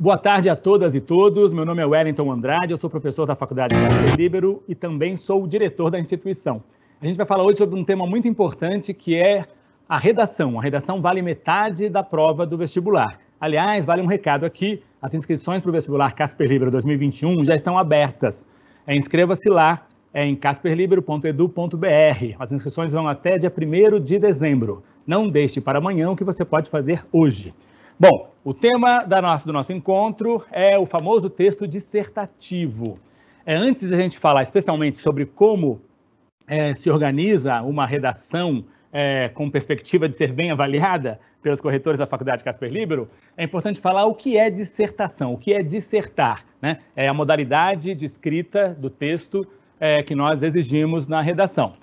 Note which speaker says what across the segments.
Speaker 1: Boa tarde a todas e todos. Meu nome é Wellington Andrade, eu sou professor da Faculdade Casper Líbero e também sou o diretor da instituição. A gente vai falar hoje sobre um tema muito importante que é a redação. A redação vale metade da prova do vestibular. Aliás, vale um recado aqui, as inscrições para o vestibular Casper Líbero 2021 já estão abertas. Inscreva-se lá em casperlibero.edu.br. As inscrições vão até dia 1º de dezembro. Não deixe para amanhã o que você pode fazer hoje. Bom, o tema do nosso encontro é o famoso texto dissertativo. Antes de a gente falar especialmente sobre como se organiza uma redação com perspectiva de ser bem avaliada pelos corretores da Faculdade Casper Líbero, é importante falar o que é dissertação, o que é dissertar, né? É a modalidade de escrita do texto que nós exigimos na redação.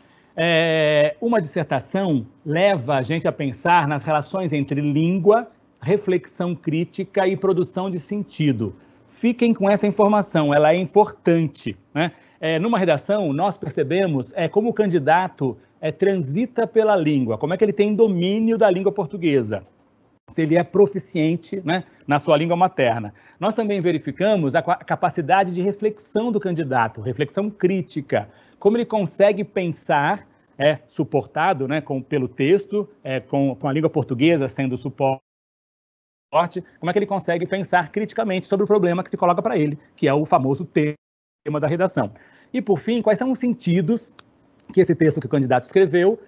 Speaker 1: Uma dissertação leva a gente a pensar nas relações entre língua, reflexão crítica e produção de sentido. Fiquem com essa informação, ela é importante, né? Numa redação, nós percebemos como o candidato transita pela língua, como é que ele tem domínio da língua portuguesa, se ele é proficiente, né, na sua língua materna. Nós também verificamos a capacidade de reflexão do candidato, reflexão crítica, como ele consegue pensar, suportado, né, pelo texto, com a língua portuguesa sendo suporte, como é que ele consegue pensar criticamente sobre o problema que se coloca para ele, que é o famoso tema da redação. E, por fim, quais são os sentidos que esse texto que o candidato escreveu,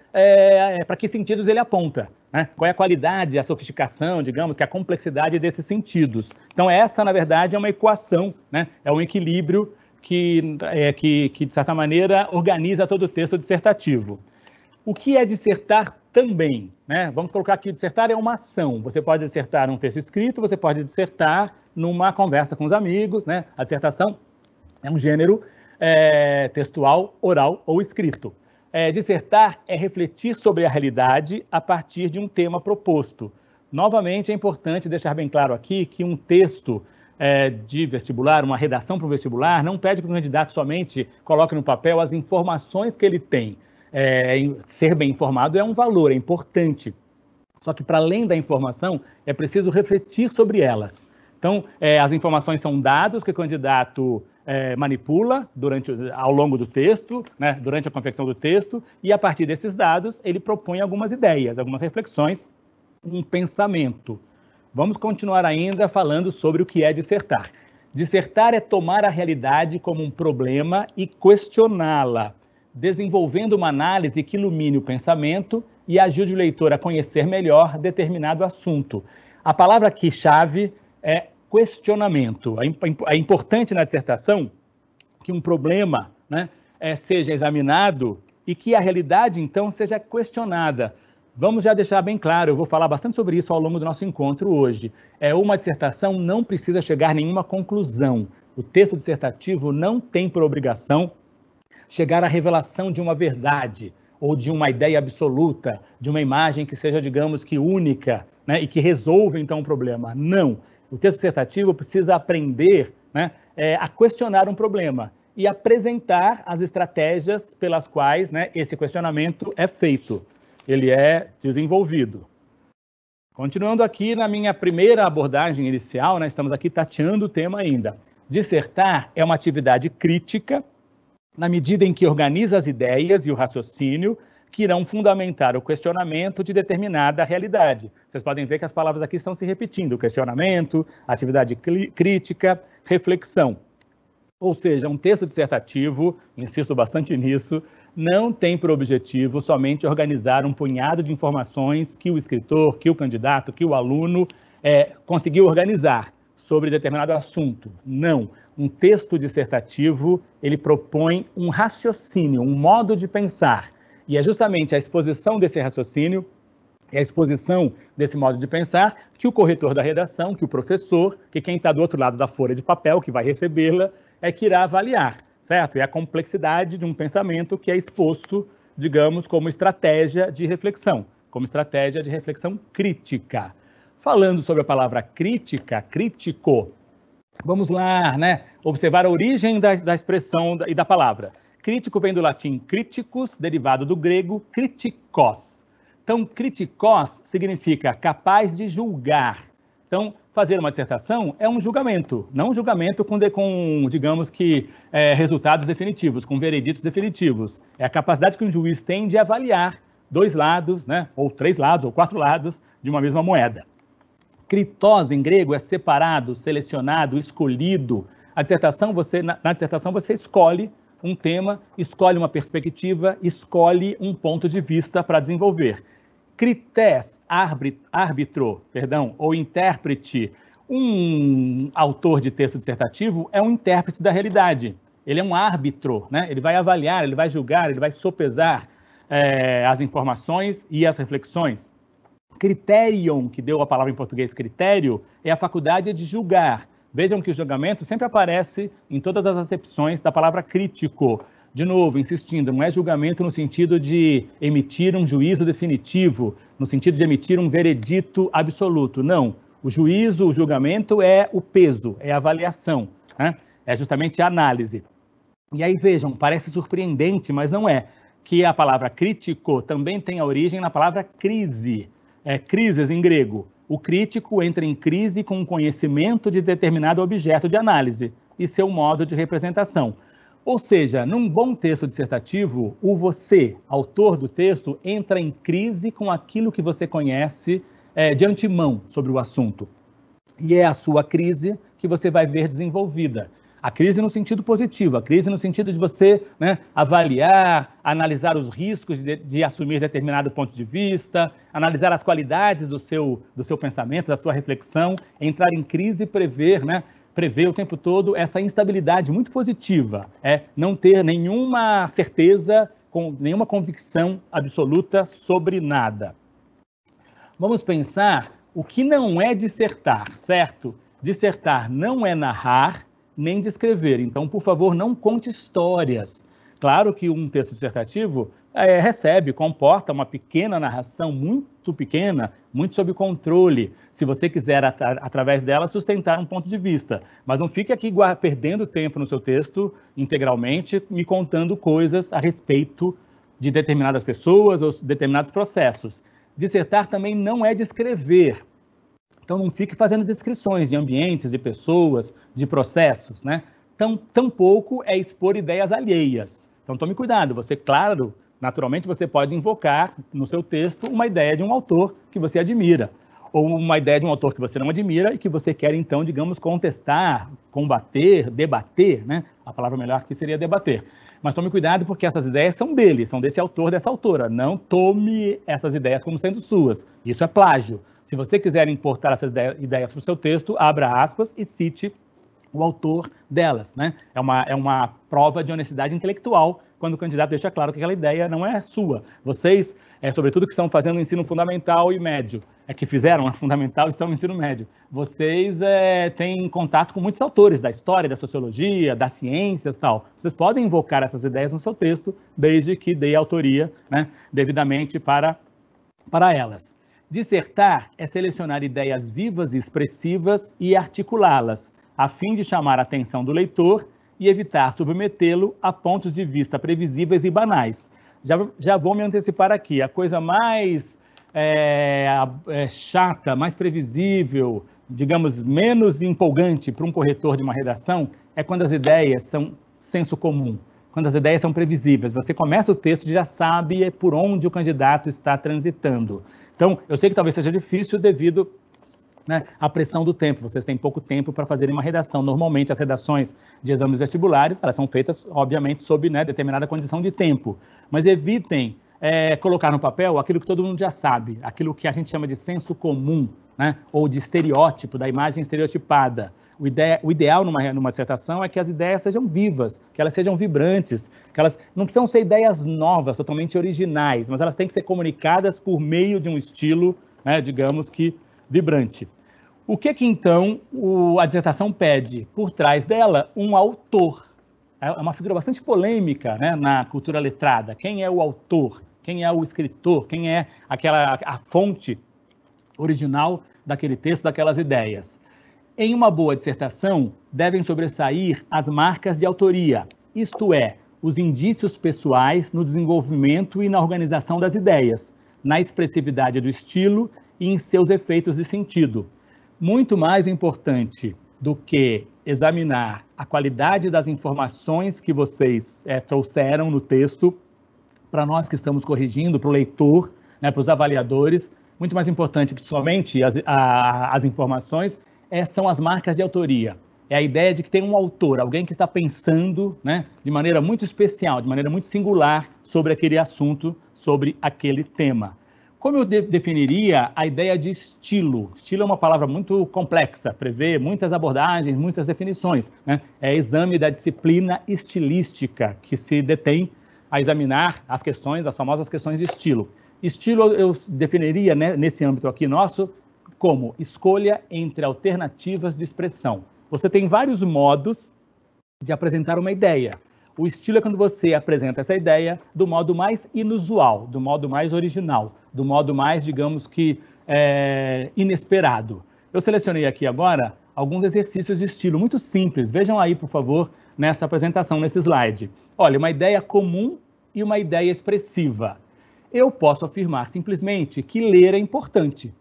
Speaker 1: para que sentidos ele aponta, né? Qual é a qualidade, a sofisticação, digamos, que a complexidade desses sentidos. Então, essa, na verdade, é uma equação, né? É um equilíbrio que, de certa maneira, organiza todo o texto dissertativo. O que é dissertar também, né? Vamos colocar aqui, dissertar é uma ação. Você pode dissertar num texto escrito, você pode dissertar numa conversa com os amigos, né? A dissertação é um gênero textual, oral ou escrito. Dissertar é refletir sobre a realidade a partir de um tema proposto. Novamente, é importante deixar bem claro aqui que um texto de vestibular, uma redação para o vestibular, não pede que o candidato somente coloque no papel as informações que ele tem. Ser bem informado é um valor, é importante. Só que, para além da informação, é preciso refletir sobre elas. Então, as informações são dados que o candidato manipula ao longo do texto, né, durante a confecção do texto, e a partir desses dados ele propõe algumas ideias, algumas reflexões, um pensamento. Vamos continuar ainda falando sobre o que é dissertar. Dissertar é tomar a realidade como um problema e questioná-la, desenvolvendo uma análise que ilumine o pensamento e ajude o leitor a conhecer melhor determinado assunto. A palavra aqui chave é questionamento. É importante na dissertação que um problema, né, seja examinado e que a realidade, então, seja questionada. Vamos já deixar bem claro, eu vou falar bastante sobre isso ao longo do nosso encontro hoje. Uma dissertação não precisa chegar a nenhuma conclusão. O texto dissertativo não tem por obrigação chegar à revelação de uma verdade ou de uma ideia absoluta, de uma imagem que seja, digamos, que única, né, e que resolva, então, o problema. Não. O texto dissertativo precisa aprender, né, a questionar um problema e apresentar as estratégias pelas quais, né, esse questionamento é feito, ele é desenvolvido. Continuando aqui na minha primeira abordagem inicial, né, estamos aqui tateando o tema ainda. Dissertar é uma atividade crítica, na medida em que organiza as ideias e o raciocínio que irão fundamentar o questionamento de determinada realidade. Vocês podem ver que as palavras aqui estão se repetindo: questionamento, atividade crítica, reflexão. Ou seja, um texto dissertativo, insisto bastante nisso, não tem por objetivo somente organizar um punhado de informações que o escritor, que o candidato, que o aluno conseguiu organizar sobre determinado assunto. Não. Um texto dissertativo, ele propõe um raciocínio, um modo de pensar. E é justamente a exposição desse raciocínio, a exposição desse modo de pensar, que o corretor da redação, que o professor, que quem está do outro lado da folha de papel, que vai recebê-la, que irá avaliar, certo? É a complexidade de um pensamento que é exposto, digamos, como estratégia de reflexão crítica. Falando sobre a palavra crítica, crítico, vamos lá, né, observar a origem da expressão e da palavra. Crítico vem do latim criticus, derivado do grego kritikos. Então, kritikos significa capaz de julgar, Então, fazer uma dissertação é um julgamento, não um julgamento com digamos que, resultados definitivos, com vereditos definitivos. É a capacidade que um juiz tem de avaliar 2 lados, né, ou 3 lados, ou 4 lados de uma mesma moeda. Kritós, em grego, é separado, selecionado, escolhido. A dissertação, na dissertação, você escolhe um tema, escolhe uma perspectiva, escolhe um ponto de vista para desenvolver. Krités, árbitro, ou intérprete, um autor de texto dissertativo é um intérprete da realidade. Ele é um árbitro, né? Ele vai avaliar, ele vai julgar, ele vai sopesar as informações e as reflexões. Criterion, que deu a palavra em português critério, é a faculdade de julgar. Vejam que o julgamento sempre aparece em todas as acepções da palavra crítico. De novo, insistindo, não é julgamento no sentido de emitir um juízo definitivo, no sentido de emitir um veredito absoluto. Não. O juízo, o julgamento é o peso, é a avaliação, né? É justamente a análise. E aí vejam, parece surpreendente, mas não é, que a palavra crítico também tem a origem na palavra crise. Crises em grego. O crítico entra em crise com o conhecimento de determinado objeto de análise e seu modo de representação. Ou seja, num bom texto dissertativo, o você, autor do texto, entra em crise com aquilo que você conhece de antemão sobre o assunto. E é a sua crise que você vai ver desenvolvida. A crise no sentido positivo, a crise no sentido de você, né, avaliar, analisar os riscos de assumir determinado ponto de vista, analisar as qualidades do seu pensamento, da sua reflexão, entrar em crise e prever o tempo todo essa instabilidade muito positiva, não ter nenhuma certeza, nenhuma convicção absoluta sobre nada. Vamos pensar o que não é dissertar, certo? Dissertar não é narrar, nem descrever. Então, por favor, não conte histórias. Claro que um texto dissertativo comporta uma pequena narração, muito pequena, muito sob controle, se você quiser, através dela, sustentar um ponto de vista. Mas não fique aqui perdendo tempo no seu texto, integralmente, me contando coisas a respeito de determinadas pessoas ou determinados processos. Dissertar também não é descrever. Então, não fique fazendo descrições de ambientes, de pessoas, de processos, né? Tampouco é expor ideias alheias. Então, tome cuidado. Você, claro, naturalmente, você pode invocar no seu texto uma ideia de um autor que você admira, ou uma ideia de um autor que você não admira e que você quer, então, digamos, contestar, combater, debater, né? A palavra melhor que seria debater. Mas tome cuidado porque essas ideias são dele, são desse autor, dessa autora. Não tome essas ideias como sendo suas. Isso é plágio. Se você quiser importar essas ideias para o seu texto, abra aspas e cite o autor delas, né? É uma prova de honestidade intelectual quando o candidato deixa claro que aquela ideia não é sua. Vocês, sobretudo que estão fazendo o ensino fundamental e médio, que fizeram a fundamental e estão no ensino médio, vocês têm contato com muitos autores da história, da sociologia, das ciências e tal. Vocês podem invocar essas ideias no seu texto, desde que dê autoria, né, devidamente para elas. Dissertar é selecionar ideias vivas e expressivas e articulá-las, a fim de chamar a atenção do leitor e evitar submetê-lo a pontos de vista previsíveis e banais. Já vou me antecipar aqui. A coisa mais chata, mais previsível, digamos, menos empolgante para um corretor de uma redação é quando as ideias são senso comum, quando as ideias são previsíveis. Você começa o texto e já sabe por onde o candidato está transitando. Então, eu sei que talvez seja difícil devido, né, à pressão do tempo. Vocês têm pouco tempo para fazerem uma redação. Normalmente, as redações de exames vestibulares, elas são feitas, obviamente, sob, né, determinada condição de tempo. Mas evitem colocar no papel aquilo que todo mundo já sabe, aquilo que a gente chama de senso comum, né, ou de estereótipo, da imagem estereotipada. O ideal numa dissertação é que as ideias sejam vivas, que elas sejam vibrantes, que elas não precisam ser ideias novas, totalmente originais, mas elas têm que ser comunicadas por meio de um estilo, né, digamos que vibrante. O que então a dissertação pede? Por trás dela, um autor. É uma figura bastante polêmica, né, na cultura letrada. Quem é o autor? Quem é o escritor? Quem é a fonte original daquele texto, daquelas ideias? Em uma boa dissertação, devem sobressair as marcas de autoria, isto é, os indícios pessoais no desenvolvimento e na organização das ideias, na expressividade do estilo e em seus efeitos de sentido. muito mais importante do que examinar a qualidade das informações que vocês trouxeram no texto, para nós que estamos corrigindo, para o leitor, né, para os avaliadores, muito mais importante que somente as informações, são as marcas de autoria. É a ideia de que tem um autor, alguém que está pensando, né, de maneira muito especial, de maneira muito singular sobre aquele assunto, sobre aquele tema. Como eu definiria a ideia de estilo? Estilo é uma palavra muito complexa, prevê muitas abordagens, muitas definições, né? É exame da disciplina estilística que se detém a examinar as questões, as famosas questões de estilo. Estilo eu definiria, né, nesse âmbito aqui nosso, como escolha entre alternativas de expressão. Você tem vários modos de apresentar uma ideia. O estilo é quando você apresenta essa ideia do modo mais inusual, do modo mais original, do modo mais, digamos que, inesperado. Eu selecionei aqui agora alguns exercícios de estilo muito simples. Vejam aí, por favor, nessa apresentação, nesse slide. Olha, uma ideia comum e uma ideia expressiva. Eu posso afirmar simplesmente que ler é importante.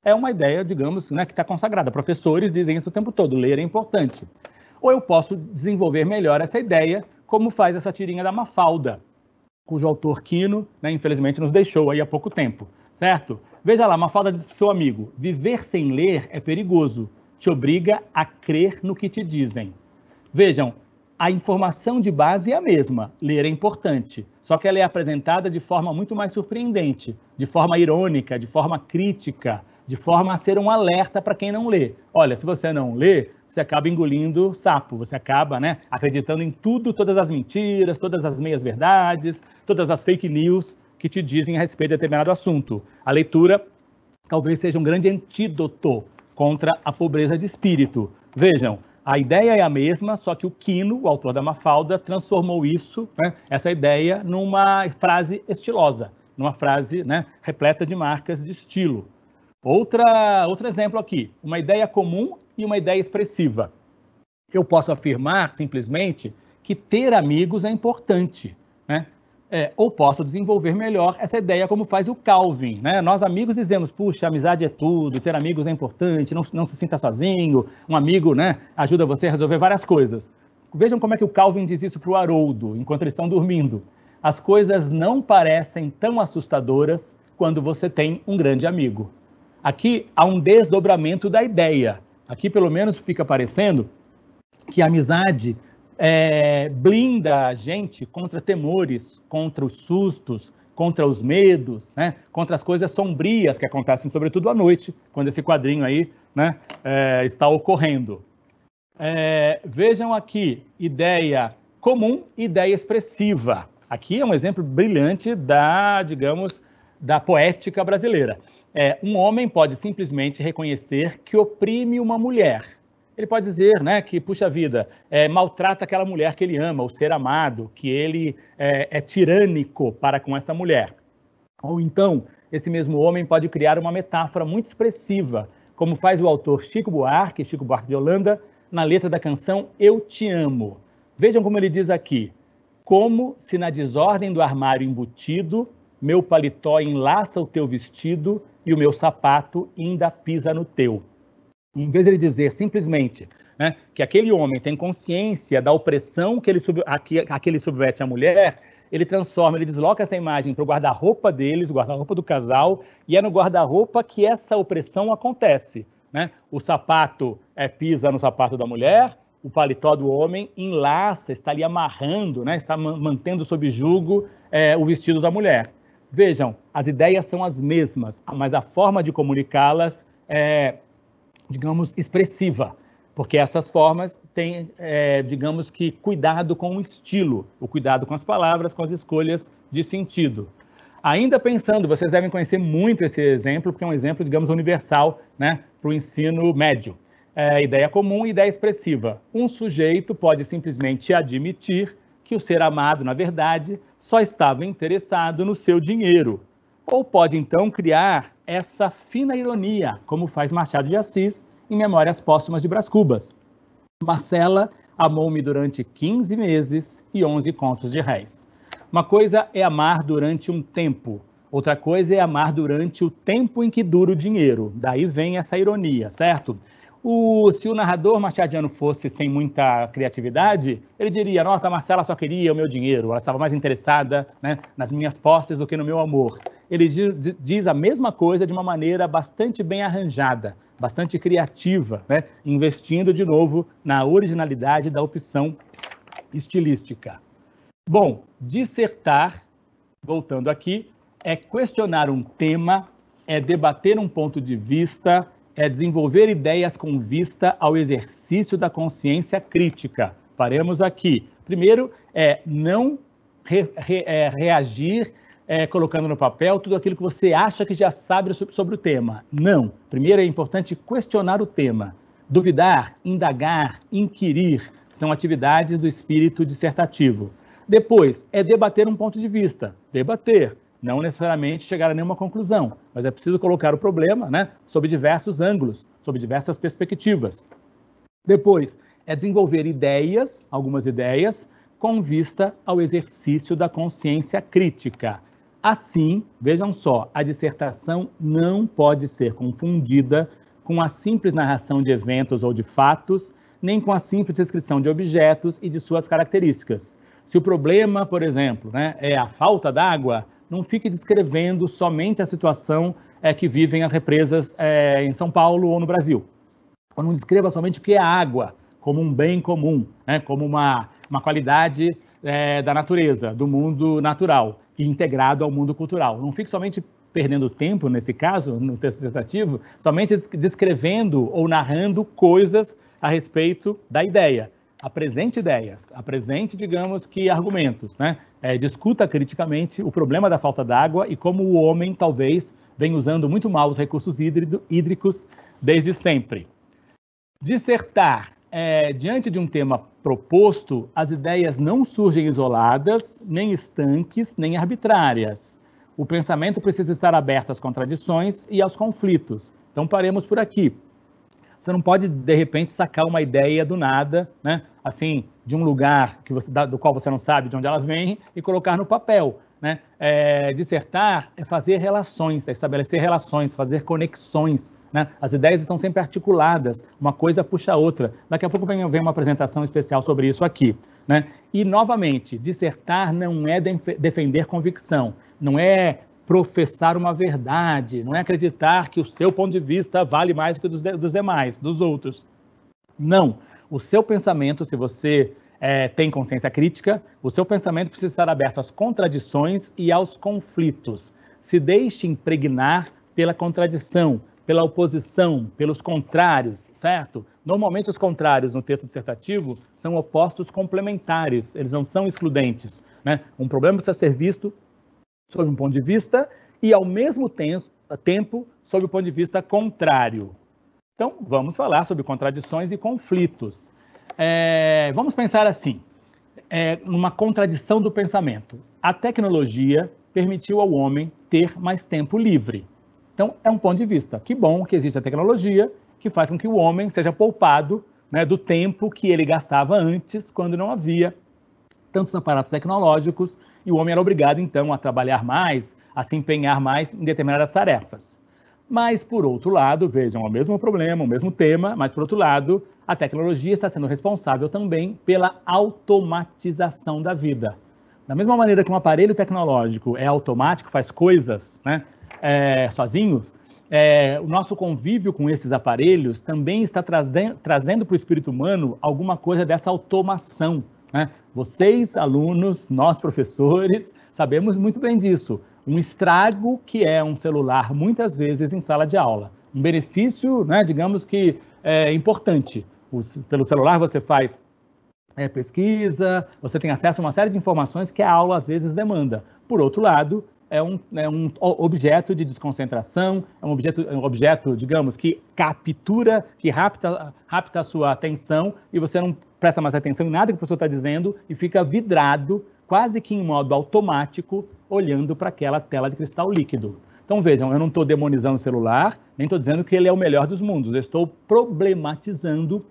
Speaker 1: É uma ideia, digamos, né, que está consagrada. Professores dizem isso o tempo todo, ler é importante. Ou eu posso desenvolver melhor essa ideia, como faz essa tirinha da Mafalda, cujo autor Quino, né, infelizmente, nos deixou aí há pouco tempo, certo? Veja lá, Mafalda diz para o seu amigo: viver sem ler é perigoso, te obriga a crer no que te dizem. Vejam, a informação de base é a mesma, ler é importante, só que ela é apresentada de forma muito mais surpreendente, de forma irônica, de forma crítica, de forma a ser um alerta para quem não lê. Olha, se você não lê, você acaba engolindo sapo, você acaba, né, acreditando em tudo, todas as mentiras, todas as meias-verdades, todas as fake news que te dizem a respeito de determinado assunto. A leitura talvez seja um grande antídoto contra a pobreza de espírito. Vejam, a ideia é a mesma, só que o Quino, o autor da Mafalda, transformou isso, né, essa ideia, numa frase estilosa, numa frase, né, repleta de marcas de estilo. Outro exemplo aqui, uma ideia comum e uma ideia expressiva. Eu posso afirmar, simplesmente, que ter amigos é importante, né? Ou posso desenvolver melhor essa ideia como faz o Calvin, né? Nós amigos dizemos, puxa, amizade é tudo, ter amigos é importante, não se sinta sozinho, um amigo, né, ajuda você a resolver várias coisas. Vejam como é que o Calvin diz isso para o Haroldo, enquanto eles estão dormindo. As coisas não parecem tão assustadoras quando você tem um grande amigo. Aqui há um desdobramento da ideia. Aqui, pelo menos, fica parecendo que a amizade blinda a gente contra temores, contra os sustos, contra os medos, né? Contra as coisas sombrias que acontecem, sobretudo à noite, quando esse quadrinho aí, né, está ocorrendo. Vejam aqui, ideia comum, ideia expressiva. Aqui é um exemplo brilhante da, digamos, da poética brasileira. Um homem pode simplesmente reconhecer que oprime uma mulher. Ele pode dizer, né, que, puxa vida, maltrata aquela mulher que ele ama, o ser amado, que ele é tirânico para com esta mulher. Ou então, esse mesmo homem pode criar uma metáfora muito expressiva, como faz o autor Chico Buarque de Holanda, na letra da canção Eu Te Amo. Vejam como ele diz aqui: como se na desordem do armário embutido, meu paletó enlaça o teu vestido e o meu sapato ainda pisa no teu. Em vez de ele dizer simplesmente, né, que aquele homem tem consciência da opressão que ele submete à mulher, ele transforma, ele desloca essa imagem para o guarda-roupa deles, o guarda-roupa do casal, e é no guarda-roupa que essa opressão acontece, né? O sapato pisa no sapato da mulher, o paletó do homem enlaça, está ali amarrando, né, está mantendo sob julgo o vestido da mulher. Vejam, as ideias são as mesmas, mas a forma de comunicá-las é, digamos, expressiva, porque essas formas têm, digamos que, cuidado com o estilo, o cuidado com as palavras, com as escolhas de sentido. Ainda pensando, vocês devem conhecer muito esse exemplo, porque é um exemplo, digamos, universal, né, para o ensino médio. Ideia comum e ideia expressiva. Um sujeito pode simplesmente admitir que o ser amado, na verdade, só estava interessado no seu dinheiro. Ou pode, então, criar essa fina ironia, como faz Machado de Assis em Memórias Póstumas de Brás Cubas. Marcela amou-me durante 15 meses e 11 contos de réis. Uma coisa é amar durante um tempo, Outra coisa é amar durante o tempo em que dura o dinheiro. Daí vem essa ironia, certo? Se o narrador machiadiano fosse sem muita criatividade, ele diria, nossa, a Marcela só queria o meu dinheiro, ela estava mais interessada, né, nas minhas posses do que no meu amor. Ele diz a mesma coisa de uma maneira bastante bem arranjada, bastante criativa, né, investindo de novo na originalidade da opção estilística. Bom, dissertar, voltando aqui, é questionar um tema, é debater um ponto de vista, é desenvolver ideias com vista ao exercício da consciência crítica. Paremos aqui. Primeiro, não reagir colocando no papel tudo aquilo que você acha que já sabe sobre o tema. Não. Primeiro, é importante questionar o tema. Duvidar, indagar, inquirir, são atividades do espírito dissertativo. Depois, é debater um ponto de vista. Debater. Não necessariamente chegar a nenhuma conclusão, mas é preciso colocar o problema, né, sob diversos ângulos, sob diversas perspectivas. Depois, é desenvolver ideias, algumas ideias, com vista ao exercício da consciência crítica. Assim, vejam só, a dissertação não pode ser confundida com a simples narração de eventos ou de fatos, nem com a simples descrição de objetos e de suas características. Se o problema, por exemplo, né, é a falta d'água, não fique descrevendo somente a situação que vivem as represas em São Paulo ou no Brasil. Ou não descreva somente o que é a água, como um bem comum, né, como uma qualidade da natureza, do mundo natural, e integrado ao mundo cultural. Não fique somente perdendo tempo, nesse caso, no texto dissertativo, somente descrevendo ou narrando coisas a respeito da ideia. Apresente ideias, apresente, digamos que, argumentos, né? Discuta criticamente o problema da falta d'água e como o homem, talvez, vem usando muito mal os recursos hídricos desde sempre. Dissertar. Diante de um tema proposto, as ideias não surgem isoladas, nem estanques, nem arbitrárias. O pensamento precisa estar aberto às contradições e aos conflitos. Então, paremos por aqui. Você não pode, de repente, sacar uma ideia do nada, né? Assim, de um lugar do qual você não sabe de onde ela vem e colocar no papel, né? Dissertar é fazer relações, é estabelecer relações, fazer conexões, né? As ideias estão sempre articuladas, uma coisa puxa a outra. Daqui a pouco vem uma apresentação especial sobre isso aqui, né? E, novamente, dissertar não é defender convicção, não é professar uma verdade, não é acreditar que o seu ponto de vista vale mais do que dos demais, dos outros. Não. O seu pensamento, se você tem consciência crítica, o seu pensamento precisa estar aberto às contradições e aos conflitos. Se deixe impregnar pela contradição, pela oposição, pelos contrários, certo? Normalmente os contrários no texto dissertativo são opostos complementares, eles não são excludentes, né? Um problema precisa ser visto sob um ponto de vista e, ao mesmo tempo, sob o ponto de vista contrário. Então, vamos falar sobre contradições e conflitos. Vamos pensar assim, numa contradição do pensamento. A tecnologia permitiu ao homem ter mais tempo livre. Então, é um ponto de vista. Que bom que existe a tecnologia, que faz com que o homem seja poupado, né, do tempo que ele gastava antes, quando não havia tantos aparatos tecnológicos, e o homem era obrigado, então, a trabalhar mais, a se empenhar mais em determinadas tarefas. Mas, por outro lado, vejam, é o mesmo problema, o mesmo tema, mas, por outro lado, a tecnologia está sendo responsável também pela automatização da vida. Da mesma maneira que um aparelho tecnológico é automático, faz coisas, né, sozinhos, o nosso convívio com esses aparelhos também está trazendo para o espírito humano alguma coisa dessa automação, né? Vocês, alunos, nós, professores, sabemos muito bem disso. Um estrago que é um celular, muitas vezes, em sala de aula. Um benefício, né, digamos que importante. Pelo celular você faz pesquisa, você tem acesso a uma série de informações que a aula, às vezes, demanda. Por outro lado, é um objeto de desconcentração, é um objeto, digamos, que captura, que rapta a sua atenção e você não presta mais atenção em nada que o professor está dizendo e fica vidrado, quase que em modo automático, olhando para aquela tela de cristal líquido. Então, vejam, eu não estou demonizando o celular, nem estou dizendo que ele é o melhor dos mundos, eu estou problematizando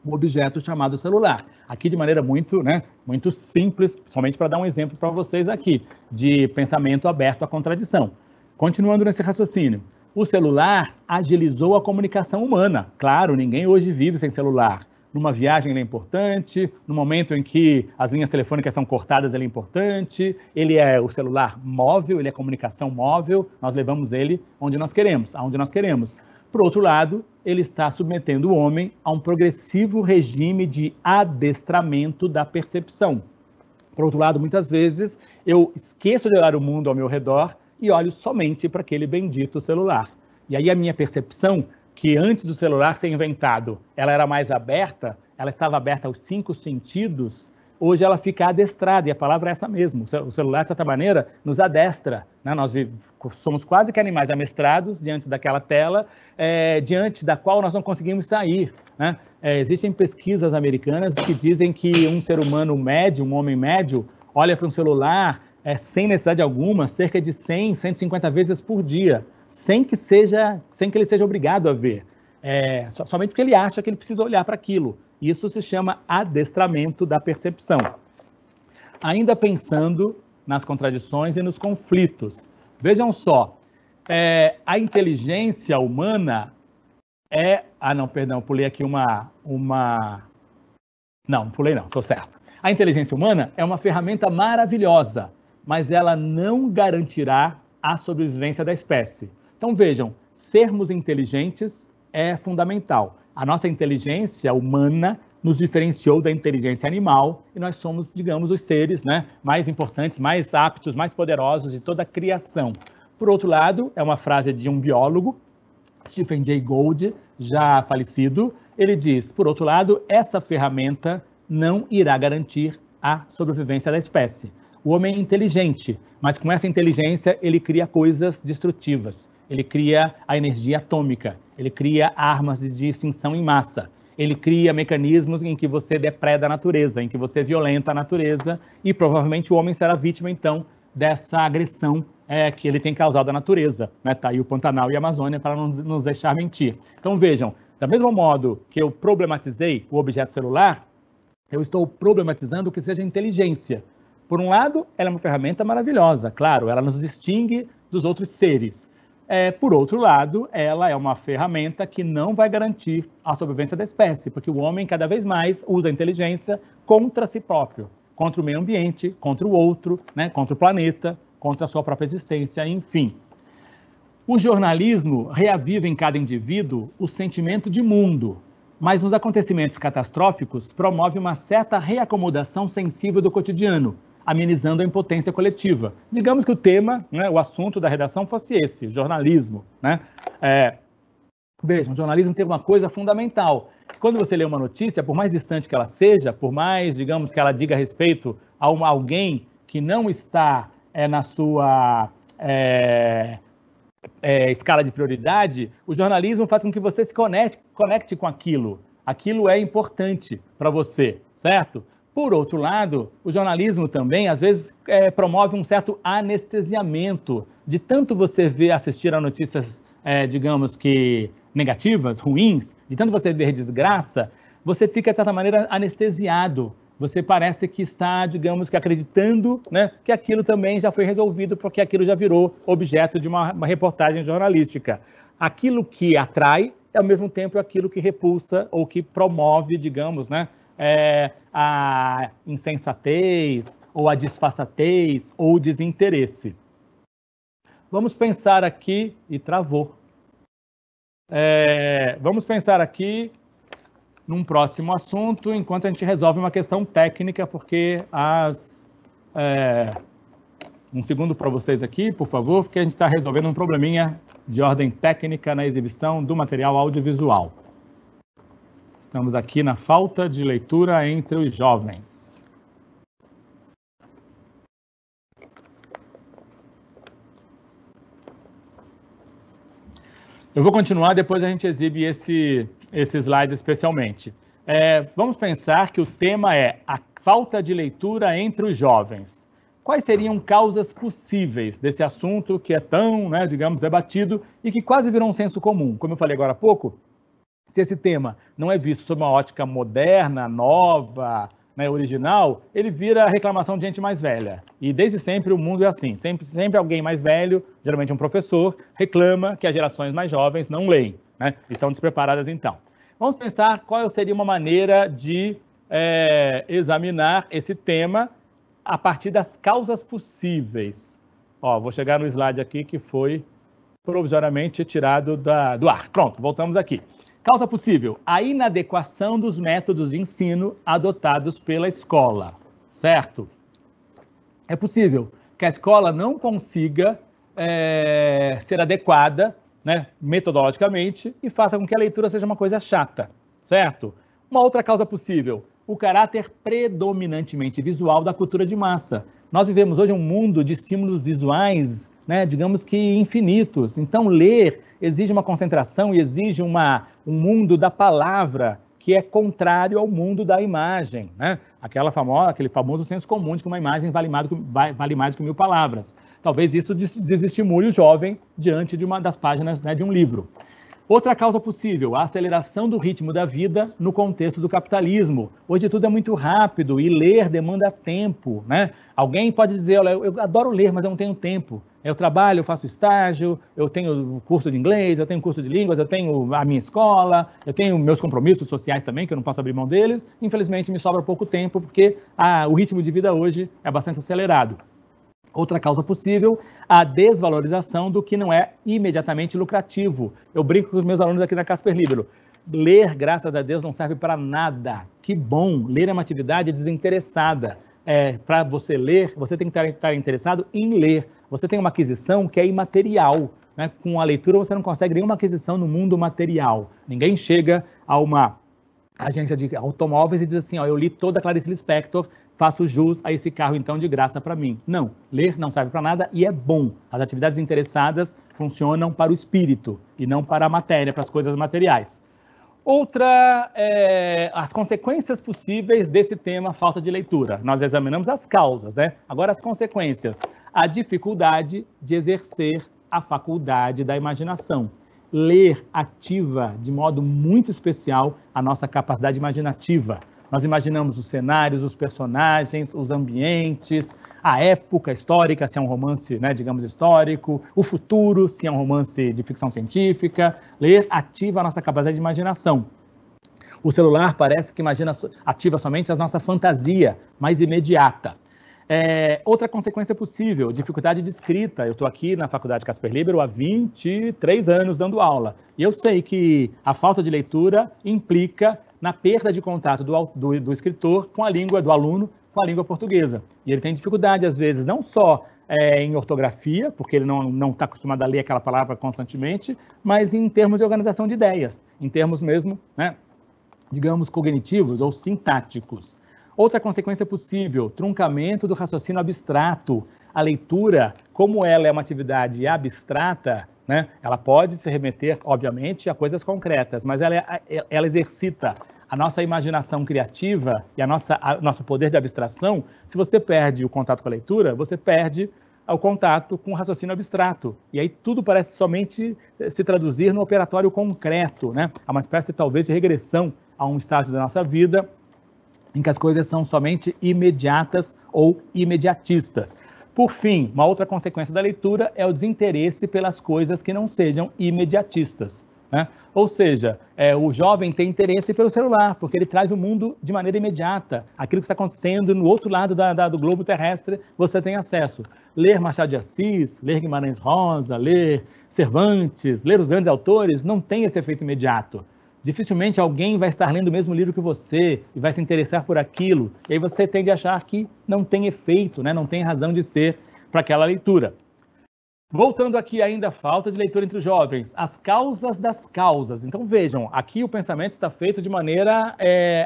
Speaker 1: o objeto chamado celular. Aqui de maneira muito simples, somente para dar um exemplo para vocês aqui, de pensamento aberto à contradição. Continuando nesse raciocínio, o celular agilizou a comunicação humana. Claro, ninguém hoje vive sem celular. Numa viagem ele é importante, no momento em que as linhas telefônicas são cortadas ele é importante, ele é o celular móvel, ele é comunicação móvel, nós levamos ele onde nós queremos, aonde nós queremos. Por outro lado, ele está submetendo o homem a um progressivo regime de adestramento da percepção. Por outro lado, muitas vezes eu esqueço de olhar o mundo ao meu redor e olho somente para aquele bendito celular. E aí a minha percepção, que antes do celular ser inventado, ela era mais aberta, ela estava aberta aos 5 sentidos, hoje ela fica adestrada, e a palavra é essa mesmo. O celular, de certa maneira, nos adestra, né? Nós somos quase que animais amestrados diante daquela tela, diante da qual nós não conseguimos sair, né? Existem pesquisas americanas que dizem que um ser humano médio, um homem médio, olha para um celular sem necessidade alguma, cerca de 100, 150 vezes por dia, sem que ele seja obrigado a ver, somente porque ele acha que ele precisa olhar para aquilo. Isso se chama adestramento da percepção. Ainda pensando nas contradições e nos conflitos, vejam só, a inteligência humana pulei aqui Não pulei não, estou certo. A inteligência humana é uma ferramenta maravilhosa, mas ela não garantirá a sobrevivência da espécie. Então vejam, sermos inteligentes é fundamental. A nossa inteligência humana nos diferenciou da inteligência animal e nós somos, digamos, os seres, né, mais importantes, mais aptos, mais poderosos de toda a criação. Por outro lado, é uma frase de um biólogo, Stephen Jay Gould, já falecido. Ele diz, por outro lado, essa ferramenta não irá garantir a sobrevivência da espécie. O homem é inteligente, mas com essa inteligência ele cria coisas destrutivas. Ele cria a energia atômica, ele cria armas de extinção em massa, ele cria mecanismos em que você depreda a natureza, em que você violenta a natureza, e provavelmente o homem será vítima, então, dessa agressão que ele tem causado à natureza. Tá aí o Pantanal e a Amazônia para não nos deixar mentir. Então vejam, da mesmo modo que eu problematizei o objeto celular, eu estou problematizando o que seja inteligência. Por um lado, ela é uma ferramenta maravilhosa, claro, ela nos distingue dos outros seres. Por outro lado, ela é uma ferramenta que não vai garantir a sobrevivência da espécie, porque o homem cada vez mais usa a inteligência contra si próprio, contra o meio ambiente, contra o outro, né, contra o planeta, contra a sua própria existência, enfim. O jornalismo reaviva em cada indivíduo o sentimento de mundo, mas nos acontecimentos catastróficos promove uma certa reacomodação sensível do cotidiano, amenizando a impotência coletiva. Digamos que o tema, né, o assunto da redação fosse esse, o jornalismo, né? Vejam, o jornalismo tem uma coisa fundamental, que quando você lê uma notícia, por mais distante que ela seja, por mais, digamos, que ela diga respeito a alguém que não está na sua escala de prioridade, o jornalismo faz com que você se conecte com aquilo. Aquilo é importante para você, certo? Por outro lado, o jornalismo também, às vezes, promove um certo anestesiamento de tanto você assistir a notícias, digamos que negativas, ruins, de tanto você ver desgraça, você fica, de certa maneira, anestesiado. Você parece que está, digamos que acreditando, né, que aquilo também já foi resolvido, porque aquilo já virou objeto de uma reportagem jornalística. Aquilo que atrai é, ao mesmo tempo, aquilo que repulsa ou que promove, digamos, né, a insensatez, ou a disfarçatez, ou o desinteresse. Vamos pensar aqui, e travou. Vamos pensar aqui num próximo assunto, enquanto a gente resolve uma questão técnica, porque um segundo para vocês aqui, por favor, porque a gente está resolvendo um probleminha de ordem técnica na exibição do material audiovisual. Estamos aqui na falta de leitura entre os jovens. Eu vou continuar, depois a gente exibe esse slide especialmente. Vamos pensar que o tema é a falta de leitura entre os jovens. Quais seriam causas possíveis desse assunto que é tão, né, digamos, debatido e que quase virou um senso comum? Como eu falei agora há pouco, Se esse tema não é visto sob uma ótica moderna, nova, né, original, ele vira reclamação de gente mais velha. E desde sempre o mundo é assim, sempre alguém mais velho, geralmente um professor, reclama que as gerações mais jovens não leem, né, e são despreparadas então. Vamos pensar qual seria uma maneira de examinar esse tema a partir das causas possíveis. Ó, vou chegar no slide aqui que foi provisoriamente tirado do ar. Pronto, voltamos aqui. Causa possível, a inadequação dos métodos de ensino adotados pela escola, certo? É possível que a escola não consiga ser adequada, né, metodologicamente, e faça com que a leitura seja uma coisa chata, certo? Uma outra causa possível, o caráter predominantemente visual da cultura de massa. Nós vivemos hoje um mundo de estímulos visuais, né, digamos que infinitos. Então, ler exige uma concentração e exige um mundo da palavra que é contrário ao mundo da imagem, né? Aquele famoso senso comum de que uma imagem vale mais do que 1000 palavras. Talvez isso desestimule o jovem diante de uma das páginas, né, de um livro. Outra causa possível, a aceleração do ritmo da vida no contexto do capitalismo. Hoje tudo é muito rápido e ler demanda tempo, né? Alguém pode dizer, olha, eu adoro ler, mas eu não tenho tempo. Eu trabalho, eu faço estágio, eu tenho curso de inglês, eu tenho curso de línguas, eu tenho a minha escola, eu tenho meus compromissos sociais também, que eu não posso abrir mão deles. Infelizmente, me sobra pouco tempo, porque o ritmo de vida hoje é bastante acelerado. Outra causa possível, a desvalorização do que não é imediatamente lucrativo. Eu brinco com os meus alunos aqui na Casper Libero. Ler, graças a Deus, não serve para nada. Que bom! Ler é uma atividade desinteressada. Para você ler, você tem que estar interessado em ler. Você tem uma aquisição que é imaterial, né? Com a leitura você não consegue nenhuma aquisição no mundo material. Ninguém chega a uma agência de automóveis e diz assim, ó, eu li toda a Clarice Lispector, faço jus a esse carro então de graça para mim. Não, ler não serve para nada e é bom. As atividades interessadas funcionam para o espírito e não para a matéria, para as coisas materiais. Outra, as consequências possíveis desse tema, falta de leitura. Nós examinamos as causas, né? Agora as consequências. A dificuldade de exercer a faculdade da imaginação. Ler ativa de modo muito especial a nossa capacidade imaginativa. Nós imaginamos os cenários, os personagens, os ambientes, a época histórica, se é um romance, né, digamos, histórico, o futuro, se é um romance de ficção científica. Ler ativa a nossa capacidade de imaginação. O celular parece que ativa somente a nossa fantasia mais imediata. Outra consequência possível, dificuldade de escrita. Eu estou aqui na Faculdade Casper Libero há 23 anos dando aula. E eu sei que a falta de leitura implica na perda de contato do escritor com a língua, do aluno, com a língua portuguesa. E ele tem dificuldade, às vezes, não só em ortografia, porque ele não está acostumado a ler aquela palavra constantemente, mas em termos de organização de ideias, em termos mesmo, né, digamos, cognitivos ou sintáticos. Outra consequência possível, truncamento do raciocínio abstrato. A leitura, como ela é uma atividade abstrata, né, ela pode se remeter, obviamente, a coisas concretas, mas ela exercita a nossa imaginação criativa e nosso poder de abstração. Se você perde o contato com a leitura, você perde o contato com o raciocínio abstrato. E aí tudo parece somente se traduzir no operatório concreto, né? Há uma espécie, talvez, de regressão a um estágio da nossa vida em que as coisas são somente imediatas ou imediatistas. Por fim, uma outra consequência da leitura é o desinteresse pelas coisas que não sejam imediatistas, né? Ou seja, o jovem tem interesse pelo celular, porque ele traz o mundo de maneira imediata. Aquilo que está acontecendo no outro lado do globo terrestre, você tem acesso. Ler Machado de Assis, ler Guimarães Rosa, ler Cervantes, ler os grandes autores, não tem esse efeito imediato. Dificilmente alguém vai estar lendo o mesmo livro que você e vai se interessar por aquilo. E aí você tende a achar que não tem efeito, né? Não tem razão de ser para aquela leitura. Voltando aqui ainda, falta de leitura entre os jovens. As causas das causas. Então vejam, aqui o pensamento está feito de maneira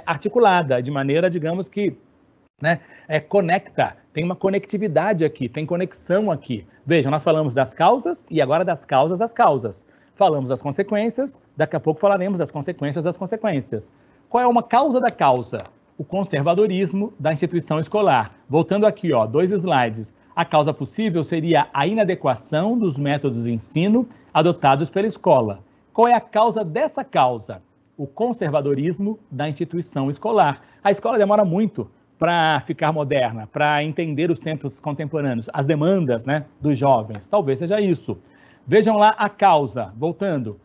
Speaker 1: articulada, de maneira, digamos que, né, conecta. Tem uma conectividade aqui, tem conexão aqui. Vejam, nós falamos das causas e agora das causas das causas. Falamos das consequências, daqui a pouco falaremos das consequências das consequências. Qual é uma causa da causa? O conservadorismo da instituição escolar. Voltando aqui, ó, 2 slides. A causa possível seria a inadequação dos métodos de ensino adotados pela escola. Qual é a causa dessa causa? o conservadorismo da instituição escolar. A escola demora muito para ficar moderna, para entender os tempos contemporâneos, as demandas, né, dos jovens. Talvez seja isso. Vejam lá a causa, voltando,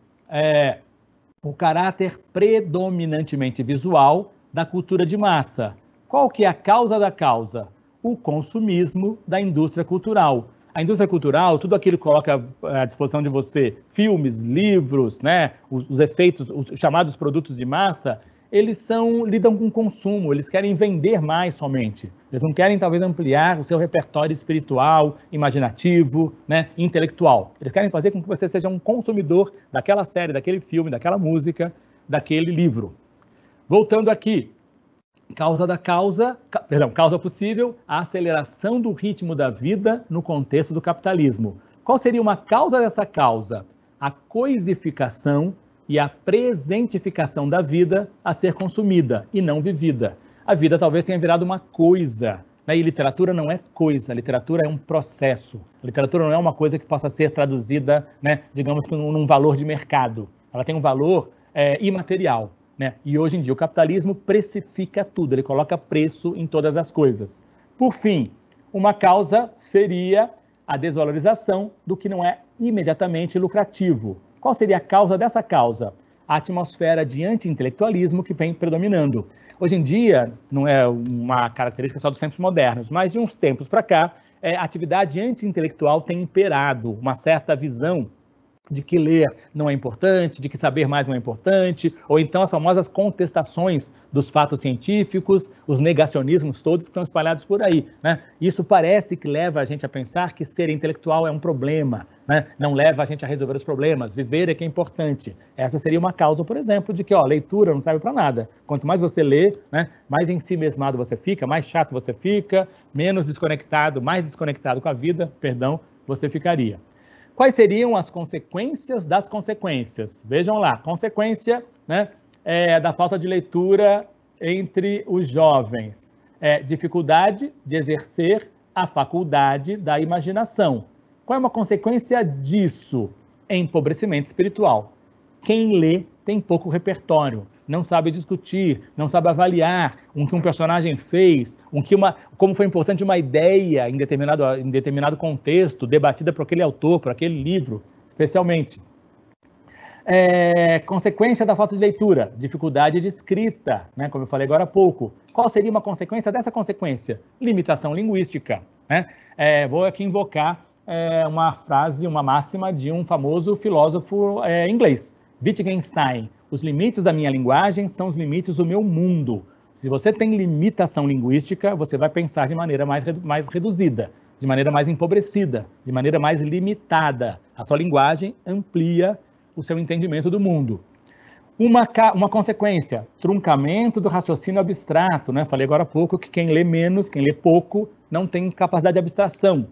Speaker 1: o caráter predominantemente visual da cultura de massa. Qual que é a causa da causa? O consumismo da indústria cultural. A indústria cultural, tudo aquilo que coloca à disposição de você, filmes, livros, né, os efeitos, os chamados produtos de massa, eles lidam com consumo, eles querem vender mais somente. Eles não querem, talvez, ampliar o seu repertório espiritual, imaginativo, né, intelectual. Eles querem fazer com que você seja um consumidor daquela série, daquele filme, daquela música, daquele livro. Voltando aqui, causa possível, a aceleração do ritmo da vida no contexto do capitalismo. Qual seria uma causa dessa causa? A coisificação e a presentificação da vida a ser consumida e não vivida. A vida talvez tenha virado uma coisa, né? E literatura não é coisa, literatura é um processo. A literatura não é uma coisa que possa ser traduzida, né, digamos, num valor de mercado. Ela tem um valor imaterial, né? E hoje em dia o capitalismo precifica tudo, ele coloca preço em todas as coisas. Por fim, uma causa seria a desvalorização do que não é imediatamente lucrativo. Qual seria a causa dessa causa? A atmosfera de anti-intelectualismo que vem predominando. Hoje em dia, não é uma característica só dos tempos modernos, mas de uns tempos para cá, a atividade anti-intelectual tem imperado, uma certa visão de que ler não é importante, de que saber mais não é importante, ou então as famosas contestações dos fatos científicos, os negacionismos todos que estão espalhados por aí, né? Isso parece que leva a gente a pensar que ser intelectual é um problema, né? Não leva a gente a resolver os problemas, viver é que é importante. Essa seria uma causa, por exemplo, de que leitura não serve para nada. Quanto mais você lê, né, mais em si mesmado você fica, mais chato você fica, menos desconectado, mais desconectado com a vida, você ficaria. Quais seriam as consequências das consequências? Vejam lá, consequência, né, da falta de leitura entre os jovens. Dificuldade de exercer a faculdade da imaginação. Qual é uma consequência disso? Empobrecimento espiritual. Quem lê tem pouco repertório, não sabe discutir, não sabe avaliar o que um personagem fez, como foi importante uma ideia em determinado contexto, debatida por aquele autor, por aquele livro, especialmente. Consequência da falta de leitura, dificuldade de escrita, né, como eu falei agora há pouco. Qual seria uma consequência dessa consequência? Limitação linguística, né? Vou aqui invocar uma frase, uma máxima de um famoso filósofo inglês, Wittgenstein. Os limites da minha linguagem são os limites do meu mundo. Se você tem limitação linguística, você vai pensar de maneira mais reduzida, de maneira mais empobrecida, de maneira mais limitada. A sua linguagem amplia o seu entendimento do mundo. Uma consequência, truncamento do raciocínio abstrato, né? Falei agora há pouco que quem lê menos, quem lê pouco, não tem capacidade de abstração.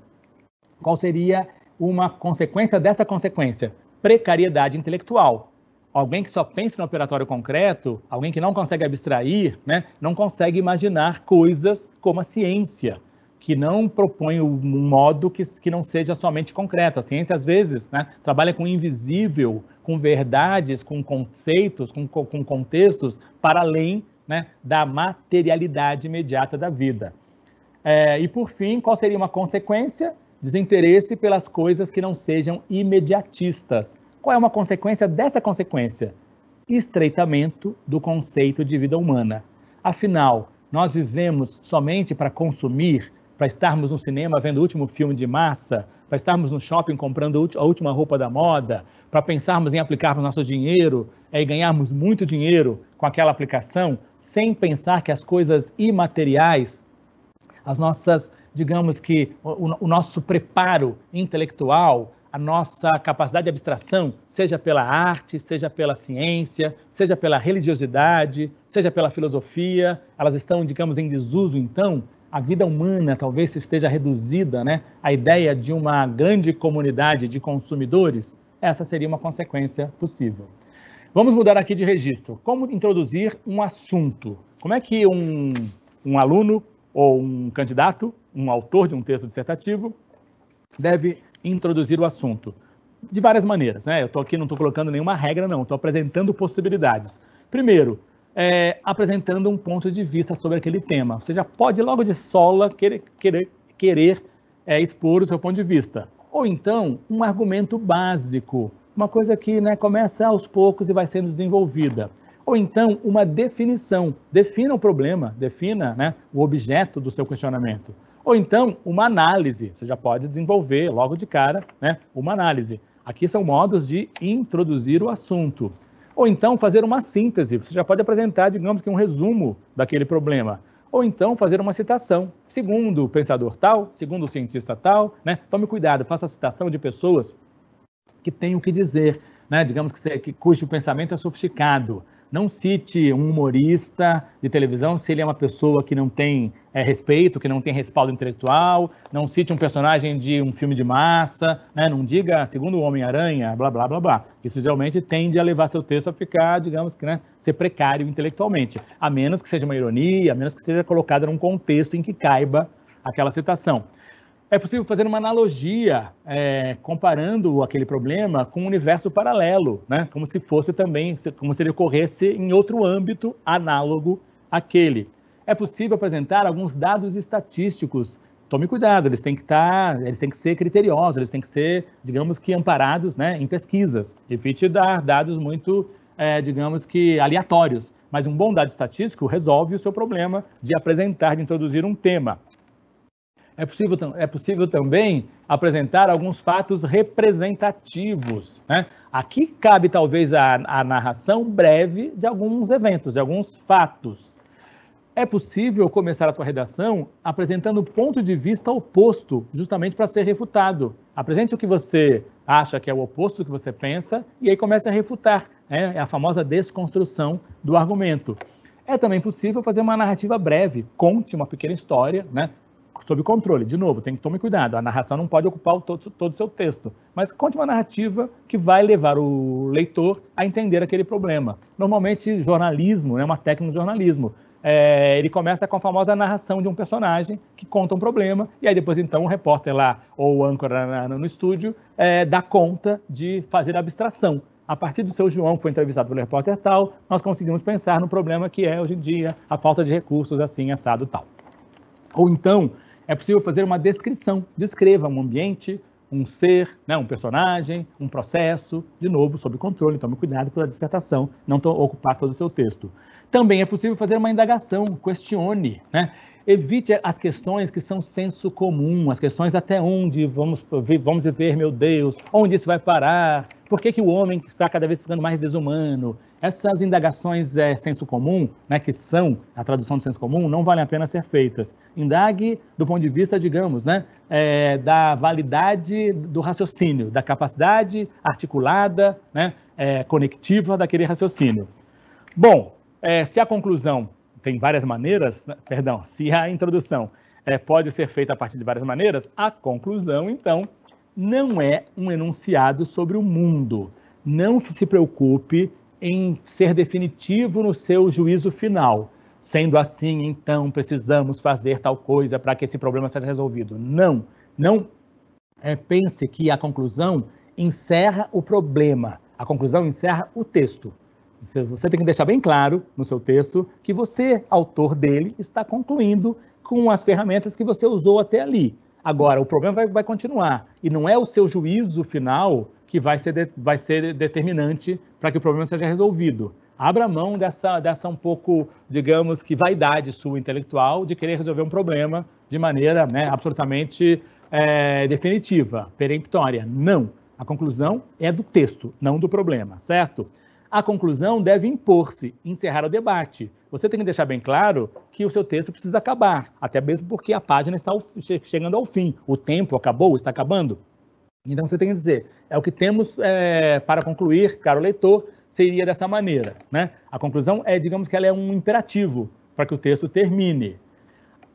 Speaker 1: Qual seria uma consequência desta consequência? Precariedade intelectual. Alguém que só pensa no operatório concreto, alguém que não consegue abstrair, né, não consegue imaginar coisas como a ciência, que não propõe um modo que não seja somente concreto. A ciência, às vezes, né, trabalha com o invisível, com verdades, com conceitos, com contextos para além, né, da materialidade imediata da vida. E, por fim, qual seria uma consequência? Desinteresse pelas coisas que não sejam imediatistas. Qual é uma consequência dessa consequência? Estreitamento do conceito de vida humana. Afinal, nós vivemos somente para consumir, para estarmos no cinema vendo o último filme de massa, para estarmos no shopping comprando a última roupa da moda, para pensarmos em aplicarmos nosso dinheiro e ganharmos muito dinheiro com aquela aplicação, sem pensar que as coisas imateriais, as nossas, digamos que, o nosso preparo intelectual, a nossa capacidade de abstração, seja pela arte, seja pela ciência, seja pela religiosidade, seja pela filosofia, elas estão, digamos, em desuso, então, a vida humana talvez esteja reduzida, né, à ideia de uma grande comunidade de consumidores. Essa seria uma consequência possível. Vamos mudar aqui de registro. Como introduzir um assunto? Como é que um aluno ou um candidato, um autor de um texto dissertativo, deve introduzir o assunto? De várias maneiras, né? Eu estou aqui, não estou colocando nenhuma regra, não. Estou apresentando possibilidades. Primeiro, apresentando um ponto de vista sobre aquele tema. Você já pode, logo de sola, querer expor o seu ponto de vista. Ou então, um argumento básico, uma coisa que, né, começa aos poucos e vai sendo desenvolvida. Ou então, uma definição. Defina o problema, defina, né, o objeto do seu questionamento. Ou então, uma análise. Você já pode desenvolver logo de cara, né, uma análise. Aqui são modos de introduzir o assunto. Ou então, fazer uma síntese. Você já pode apresentar, digamos que um resumo daquele problema. Ou então, fazer uma citação. Segundo o pensador tal, segundo o cientista tal, né? Tome cuidado, faça citação de pessoas que têm o que dizer, né? Digamos cujo pensamento é sofisticado. Não cite um humorista de televisão se ele é uma pessoa que não tem respeito, que não tem respaldo intelectual. Não cite um personagem de um filme de massa, né? Não diga, segundo o Homem-Aranha, blá, blá, blá, blá. Isso geralmente tende a levar seu texto a ficar, digamos que, né, ser precário intelectualmente, a menos que seja uma ironia, a menos que seja colocada num contexto em que caiba aquela citação. É possível fazer uma analogia, comparando aquele problema com um universo paralelo, né? Como se fosse também, como se ele ocorresse em outro âmbito análogo àquele. É possível apresentar alguns dados estatísticos. Tome cuidado, eles têm que ser criteriosos, eles têm que ser, digamos que, amparados, né, em pesquisas. Evite dar dados muito, digamos que, aleatórios. Mas um bom dado estatístico resolve o seu problema de apresentar, de introduzir um tema. É possível também apresentar alguns fatos representativos, né? Aqui cabe talvez a narração breve de alguns eventos, de alguns fatos. É possível começar a sua redação apresentando o ponto de vista oposto, justamente para ser refutado. Apresente o que você acha que é o oposto do que você pensa e aí comece a refutar, né? É a famosa desconstrução do argumento. É também possível fazer uma narrativa breve, conte uma pequena história, né? Sob controle. De novo, tem que tomar cuidado. A narração não pode ocupar todo o seu texto, mas conte uma narrativa que vai levar o leitor a entender aquele problema. Normalmente, jornalismo, né, uma técnica de jornalismo, ele começa com a famosa narração de um personagem que conta um problema, e aí depois, então, o repórter lá, ou o âncora no estúdio, dá conta de fazer a abstração. A partir do seu João, que foi entrevistado pelo repórter tal, nós conseguimos pensar no problema que é, hoje em dia, a falta de recursos, assim, assado tal. Ou então, é possível fazer uma descrição. Descreva um ambiente, um ser, né, um personagem, um processo, de novo, sob controle. Tome cuidado para a dissertação não ocupar todo o seu texto. Também é possível fazer uma indagação, questione, né? Evite as questões que são senso comum, as questões até onde vamos viver, meu Deus, onde isso vai parar, por que o homem está cada vez ficando mais desumano. Essas indagações senso comum, né, que são a tradução do senso comum, não valem a pena ser feitas. Indague do ponto de vista, digamos, né, da validade do raciocínio, da capacidade articulada, né, conectiva daquele raciocínio. Bom, se a conclusão tem várias maneiras, perdão, se a introdução pode ser feita a partir de várias maneiras, a conclusão, então, não é um enunciado sobre o mundo. Não se preocupe em ser definitivo no seu juízo final. Sendo assim, então, precisamos fazer tal coisa para que esse problema seja resolvido. Não pense que a conclusão encerra o problema. A conclusão encerra o texto. Você tem que deixar bem claro no seu texto que você, autor dele, está concluindo com as ferramentas que você usou até ali. Agora, o problema vai continuar. E não é o seu juízo final que vai ser determinante para que o problema seja resolvido. Abra mão dessa um pouco, digamos que vaidade sua intelectual de querer resolver um problema de maneira, né, absolutamente definitiva, peremptória. Não. A conclusão é do texto, não do problema, certo? A conclusão deve impor-se, encerrar o debate. Você tem que deixar bem claro que o seu texto precisa acabar, até mesmo porque a página está chegando ao fim. O tempo acabou, está acabando. Então você tem que dizer, o que temos para concluir, caro leitor, seria dessa maneira, né? A conclusão digamos que ela é um imperativo para que o texto termine.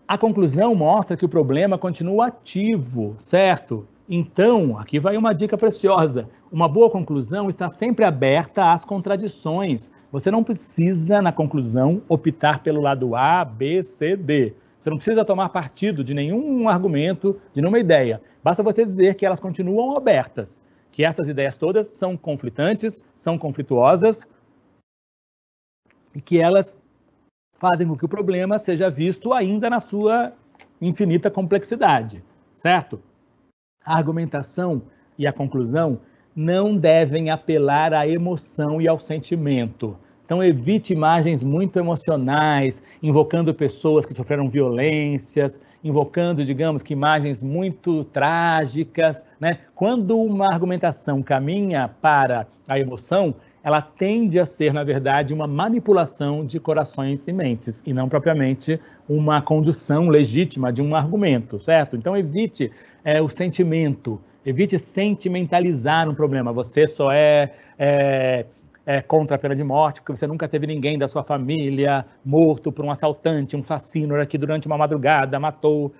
Speaker 1: A conclusão mostra que o problema continua ativo, certo? Então, aqui vai uma dica preciosa. Uma boa conclusão está sempre aberta às contradições. Você não precisa, na conclusão, optar pelo lado A, B, C, D. Você não precisa tomar partido de nenhum argumento, de nenhuma ideia. Basta você dizer que elas continuam abertas, que essas ideias todas são conflitantes, são conflituosas, e que elas fazem com que o problema seja visto ainda na sua infinita complexidade, certo? A argumentação e a conclusão não devem apelar à emoção e ao sentimento. Então, evite imagens muito emocionais, invocando pessoas que sofreram violências, invocando, digamos, que imagens muito trágicas, né? Quando uma argumentação caminha para a emoção, ela tende a ser, na verdade, uma manipulação de corações e mentes, e não propriamente uma condução legítima de um argumento, certo? Então, evite o sentimento, evite sentimentalizar um problema. Você só é contra a pena de morte porque você nunca teve ninguém da sua família morto por um assaltante, um assassino que durante uma madrugada matou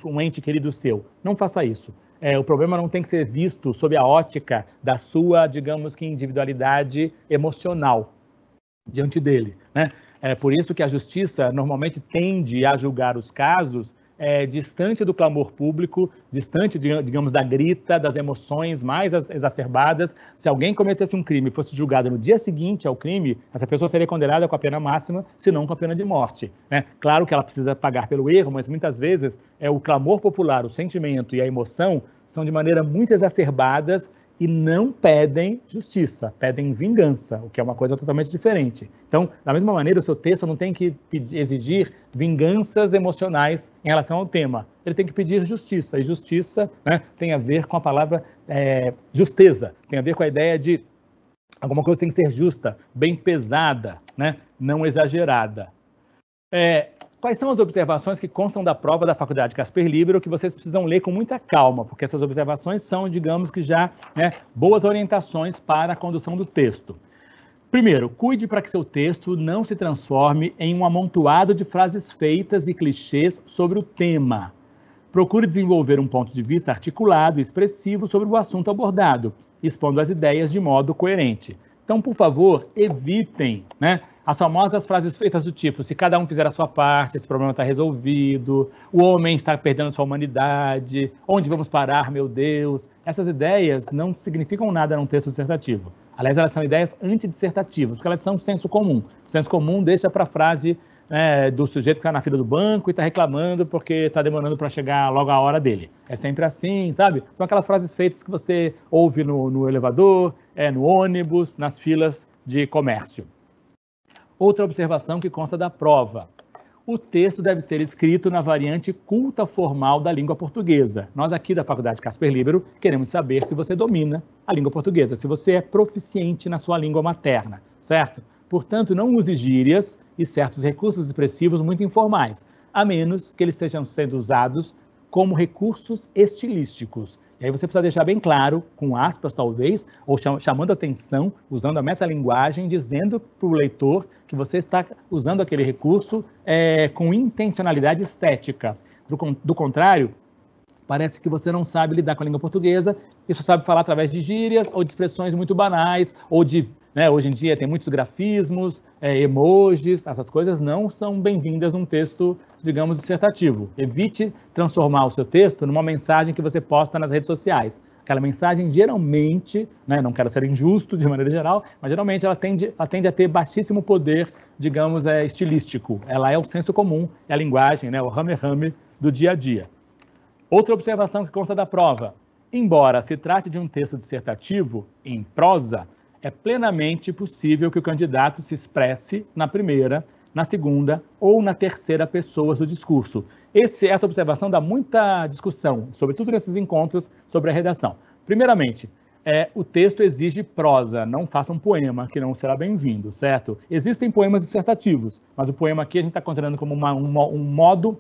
Speaker 1: um ente querido seu. Não faça isso. O problema não tem que ser visto sob a ótica da sua, digamos que, individualidade emocional diante dele, né? É por isso que a justiça normalmente tende a julgar os casos distante do clamor público, distante, digamos, da grita, das emoções mais exacerbadas. Se alguém cometesse um crime e fosse julgado no dia seguinte ao crime, essa pessoa seria condenada com a pena máxima, se não com a pena de morte, né? Claro que ela precisa pagar pelo erro, mas muitas vezes o clamor popular, o sentimento e a emoção são de maneira muito exacerbadas e não pedem justiça, pedem vingança, o que é uma coisa totalmente diferente. Então, da mesma maneira, o seu texto não tem que exigir vinganças emocionais em relação ao tema. Ele tem que pedir justiça, e justiça, né, tem a ver com a palavra justeza, tem a ver com a ideia de alguma coisa tem que ser justa, bem pesada, né, não exagerada. Quais são as observações que constam da prova da Faculdade Casper Libero que vocês precisam ler com muita calma, porque essas observações são, digamos que já, boas orientações para a condução do texto. Primeiro, cuide para que seu texto não se transforme em um amontoado de frases feitas e clichês sobre o tema. Procure desenvolver um ponto de vista articulado e expressivo sobre o assunto abordado, expondo as ideias de modo coerente. Então, por favor, evitem, as famosas frases feitas do tipo: se cada um fizer a sua parte, esse problema está resolvido, o homem está perdendo sua humanidade, onde vamos parar, meu Deus? Essas ideias não significam nada num texto dissertativo. Aliás, elas são ideias antidissertativas, porque elas são senso comum. O senso comum deixa para a frase do sujeito que está na fila do banco e está reclamando porque está demorando para chegar logo a hora dele. É sempre assim, sabe? São aquelas frases feitas que você ouve no elevador, no ônibus, nas filas de comércio. Outra observação que consta da prova: o texto deve ser escrito na variante culta formal da língua portuguesa. Nós aqui da Faculdade Casper Libero queremos saber se você domina a língua portuguesa, se você é proficiente na sua língua materna, certo? Portanto, não use gírias e certos recursos expressivos muito informais, a menos que eles estejam sendo usados como recursos estilísticos. E aí você precisa deixar bem claro, com aspas talvez, ou chamando atenção, usando a metalinguagem, dizendo para o leitor que você está usando aquele recurso com intencionalidade estética. Do contrário, parece que você não sabe lidar com a língua portuguesa e só sabe falar através de gírias ou de expressões muito banais, ou de, hoje em dia tem muitos grafismos, emojis, essas coisas não são bem-vindas num texto, digamos, dissertativo. Evite transformar o seu texto numa mensagem que você posta nas redes sociais. Aquela mensagem geralmente, não quero ser injusto de maneira geral, mas geralmente ela tende a ter baixíssimo poder, digamos, estilístico. Ela é o senso comum, é a linguagem, o rame-rame do dia a dia. Outra observação que consta da prova: embora se trate de um texto dissertativo em prosa, é plenamente possível que o candidato se expresse na primeira, na segunda ou na terceira pessoa do discurso. Essa observação dá muita discussão, sobretudo nesses encontros sobre a redação. Primeiramente, o texto exige prosa, não faça um poema, que não será bem-vindo, certo? Existem poemas dissertativos, mas o poema aqui a gente está considerando como um modo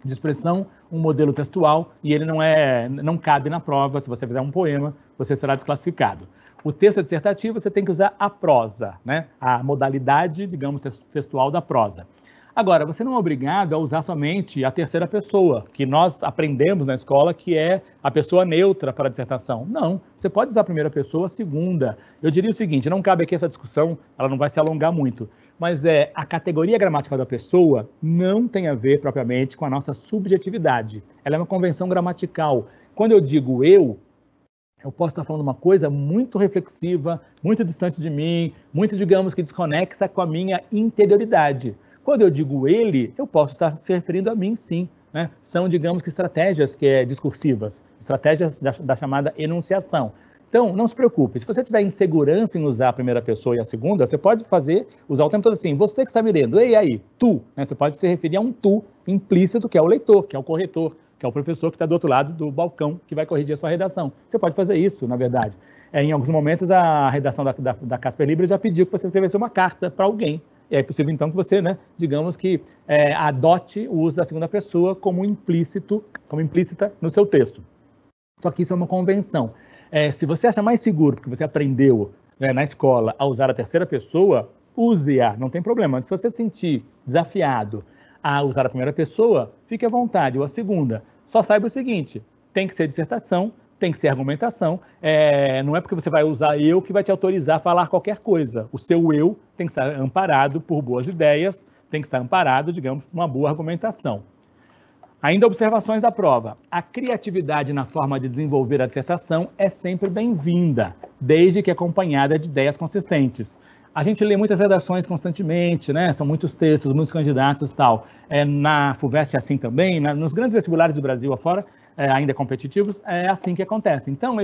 Speaker 1: de expressão, um modelo textual, e ele não cabe na prova. Se você fizer um poema, você será desclassificado. O texto dissertativo, você tem que usar a prosa, a modalidade, digamos, textual da prosa. Agora, você não é obrigado a usar somente a terceira pessoa, que nós aprendemos na escola que é a pessoa neutra para a dissertação. Não, você pode usar a primeira pessoa, a segunda. Eu diria o seguinte: não cabe aqui essa discussão, ela não vai se alongar muito, mas a categoria gramatical da pessoa não tem a ver propriamente com a nossa subjetividade. Ela é uma convenção gramatical. Quando eu digo eu eu posso estar falando uma coisa muito reflexiva, muito distante de mim, muito, digamos, que desconexa com a minha interioridade. Quando eu digo ele, eu posso estar se referindo a mim, sim. Né? São, digamos, que estratégias discursivas, estratégias da chamada enunciação. Então, não se preocupe. Se você tiver insegurança em usar a primeira pessoa e a segunda, você pode usar o tempo todo assim, você que está me lendo, ei aí, tu. Né? Você pode se referir a um tu implícito, que é o leitor, que é o corretor, que é o professor que está do outro lado do balcão, que vai corrigir a sua redação. Você pode fazer isso, na verdade. Em alguns momentos, a redação da Casper Libero já pediu que você escrevesse uma carta para alguém. E é possível, então, que você, né, digamos que adote o uso da segunda pessoa como implícita no seu texto. Só que isso é uma convenção. Se você acha mais seguro, porque você aprendeu na escola a usar a terceira pessoa, use-a, não tem problema. Se você se sentir desafiado a usar a primeira pessoa, fique à vontade, ou a segunda. Só saiba o seguinte, tem que ser dissertação, tem que ser argumentação, não é porque você vai usar eu que vai te autorizar a falar qualquer coisa. O seu eu tem que estar amparado por boas ideias, tem que estar amparado, digamos, por uma boa argumentação. Ainda observações da prova. A criatividade na forma de desenvolver a dissertação é sempre bem-vinda, desde que acompanhada de ideias consistentes. A gente lê muitas redações constantemente, né? São muitos textos, muitos candidatos e tal. Na FUVEST é assim também, nos grandes vestibulares do Brasil afora, ainda competitivos, é assim que acontece. Então,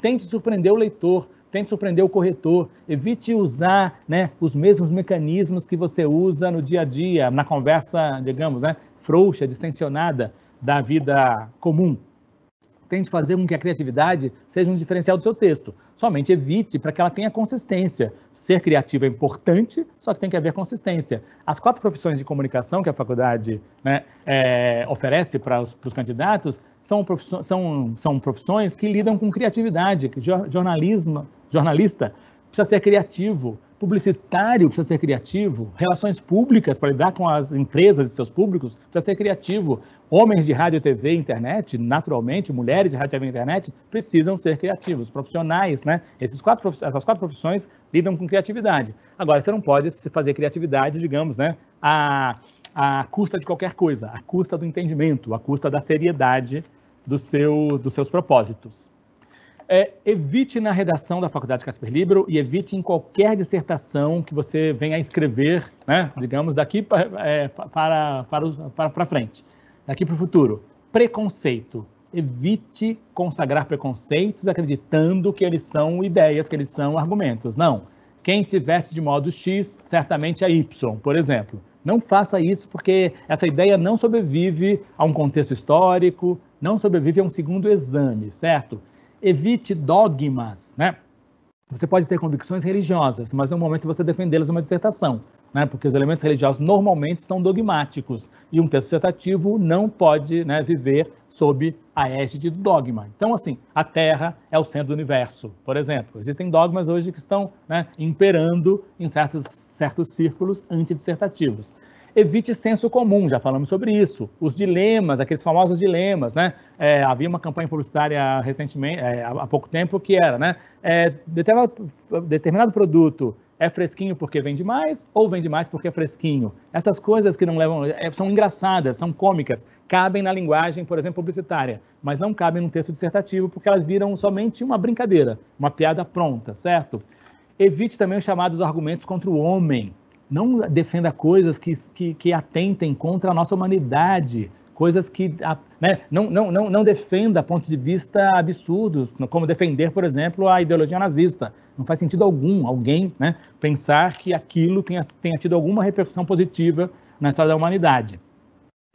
Speaker 1: tente surpreender o leitor, tente surpreender o corretor, evite usar, né, os mesmos mecanismos que você usa no dia a dia, na conversa, digamos, né, frouxa, distensionada da vida comum. Tente fazer com que a criatividade seja um diferencial do seu texto. Somente evite para que ela tenha consistência. Ser criativo é importante, só que tem que haver consistência. As 4 profissões de comunicação que a faculdade, né, oferece para os candidatos são profissões que lidam com criatividade. Jornalista precisa ser criativo, publicitário precisa ser criativo, relações públicas para lidar com as empresas e seus públicos precisa ser criativo. Homens de rádio, TV e internet, naturalmente, mulheres de rádio, TV e internet, precisam ser criativos, profissionais, né? Essas 4 profissões lidam com criatividade. Agora, você não pode fazer criatividade, digamos, né, à custa de qualquer coisa, à custa do entendimento, à custa da seriedade dos seus propósitos. Evite na redação da Faculdade Casper Libero e evite em qualquer dissertação que você venha a escrever, né, digamos, daqui para frente, daqui para o futuro. Preconceito. Evite consagrar preconceitos acreditando que eles são ideias, que eles são argumentos. Não. Quem se veste de modo X, certamente é Y, por exemplo. Não faça isso porque essa ideia não sobrevive a um contexto histórico, não sobrevive a um segundo exame, certo? Evite dogmas, né? Você pode ter convicções religiosas, mas no momento você defendê-las numa dissertação, né? Porque os elementos religiosos normalmente são dogmáticos e um texto dissertativo não pode, né, viver sob a égide do dogma. Então, assim, a Terra é o centro do universo, por exemplo. Existem dogmas hoje que estão, né, imperando em certos círculos antidissertativos. Evite senso comum, já falamos sobre isso. Os dilemas, aqueles famosos dilemas, né? Havia uma campanha publicitária recentemente, há pouco tempo, que era, né? Determinado produto é fresquinho porque vende mais ou vende mais porque é fresquinho. Essas coisas que não levam, são engraçadas, são cômicas, cabem na linguagem, por exemplo, publicitária, mas não cabem num texto dissertativo porque elas viram somente uma brincadeira, uma piada pronta, certo? Evite também os chamados argumentos contra o homem. Não defenda coisas que atentem contra a nossa humanidade, coisas que, né, não defenda pontos de vista absurdos, como defender, por exemplo, a ideologia nazista. Não faz sentido alguém, né, pensar que aquilo tenha tido alguma repercussão positiva na história da humanidade.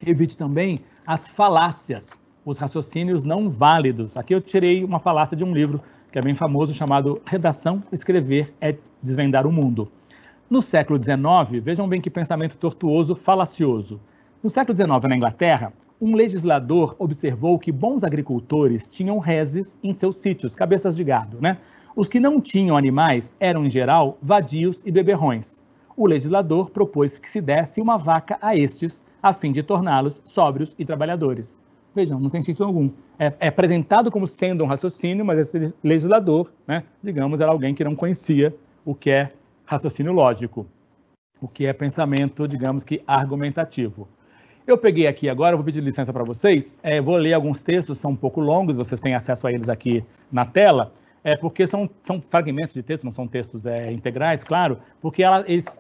Speaker 1: Evite também as falácias, os raciocínios não válidos. Aqui eu tirei uma falácia de um livro que é bem famoso, chamado Redação, Escrever é Desvendar o Mundo. No século XIX, vejam bem que pensamento tortuoso, falacioso. No século XIX, na Inglaterra, um legislador observou que bons agricultores tinham reses em seus sítios, cabeças de gado, né? Os que não tinham animais eram, em geral, vadios e beberrões. O legislador propôs que se desse uma vaca a estes, a fim de torná-los sóbrios e trabalhadores. Vejam, não tem sentido algum. É apresentado como sendo um raciocínio, mas esse legislador, né, digamos, era alguém que não conhecia o que é raciocínio lógico, o que é pensamento, digamos que argumentativo. Eu peguei aqui agora, vou pedir licença para vocês, vou ler alguns textos, são um pouco longos, vocês têm acesso a eles aqui na tela, porque são fragmentos de texto, não são textos integrais, claro, porque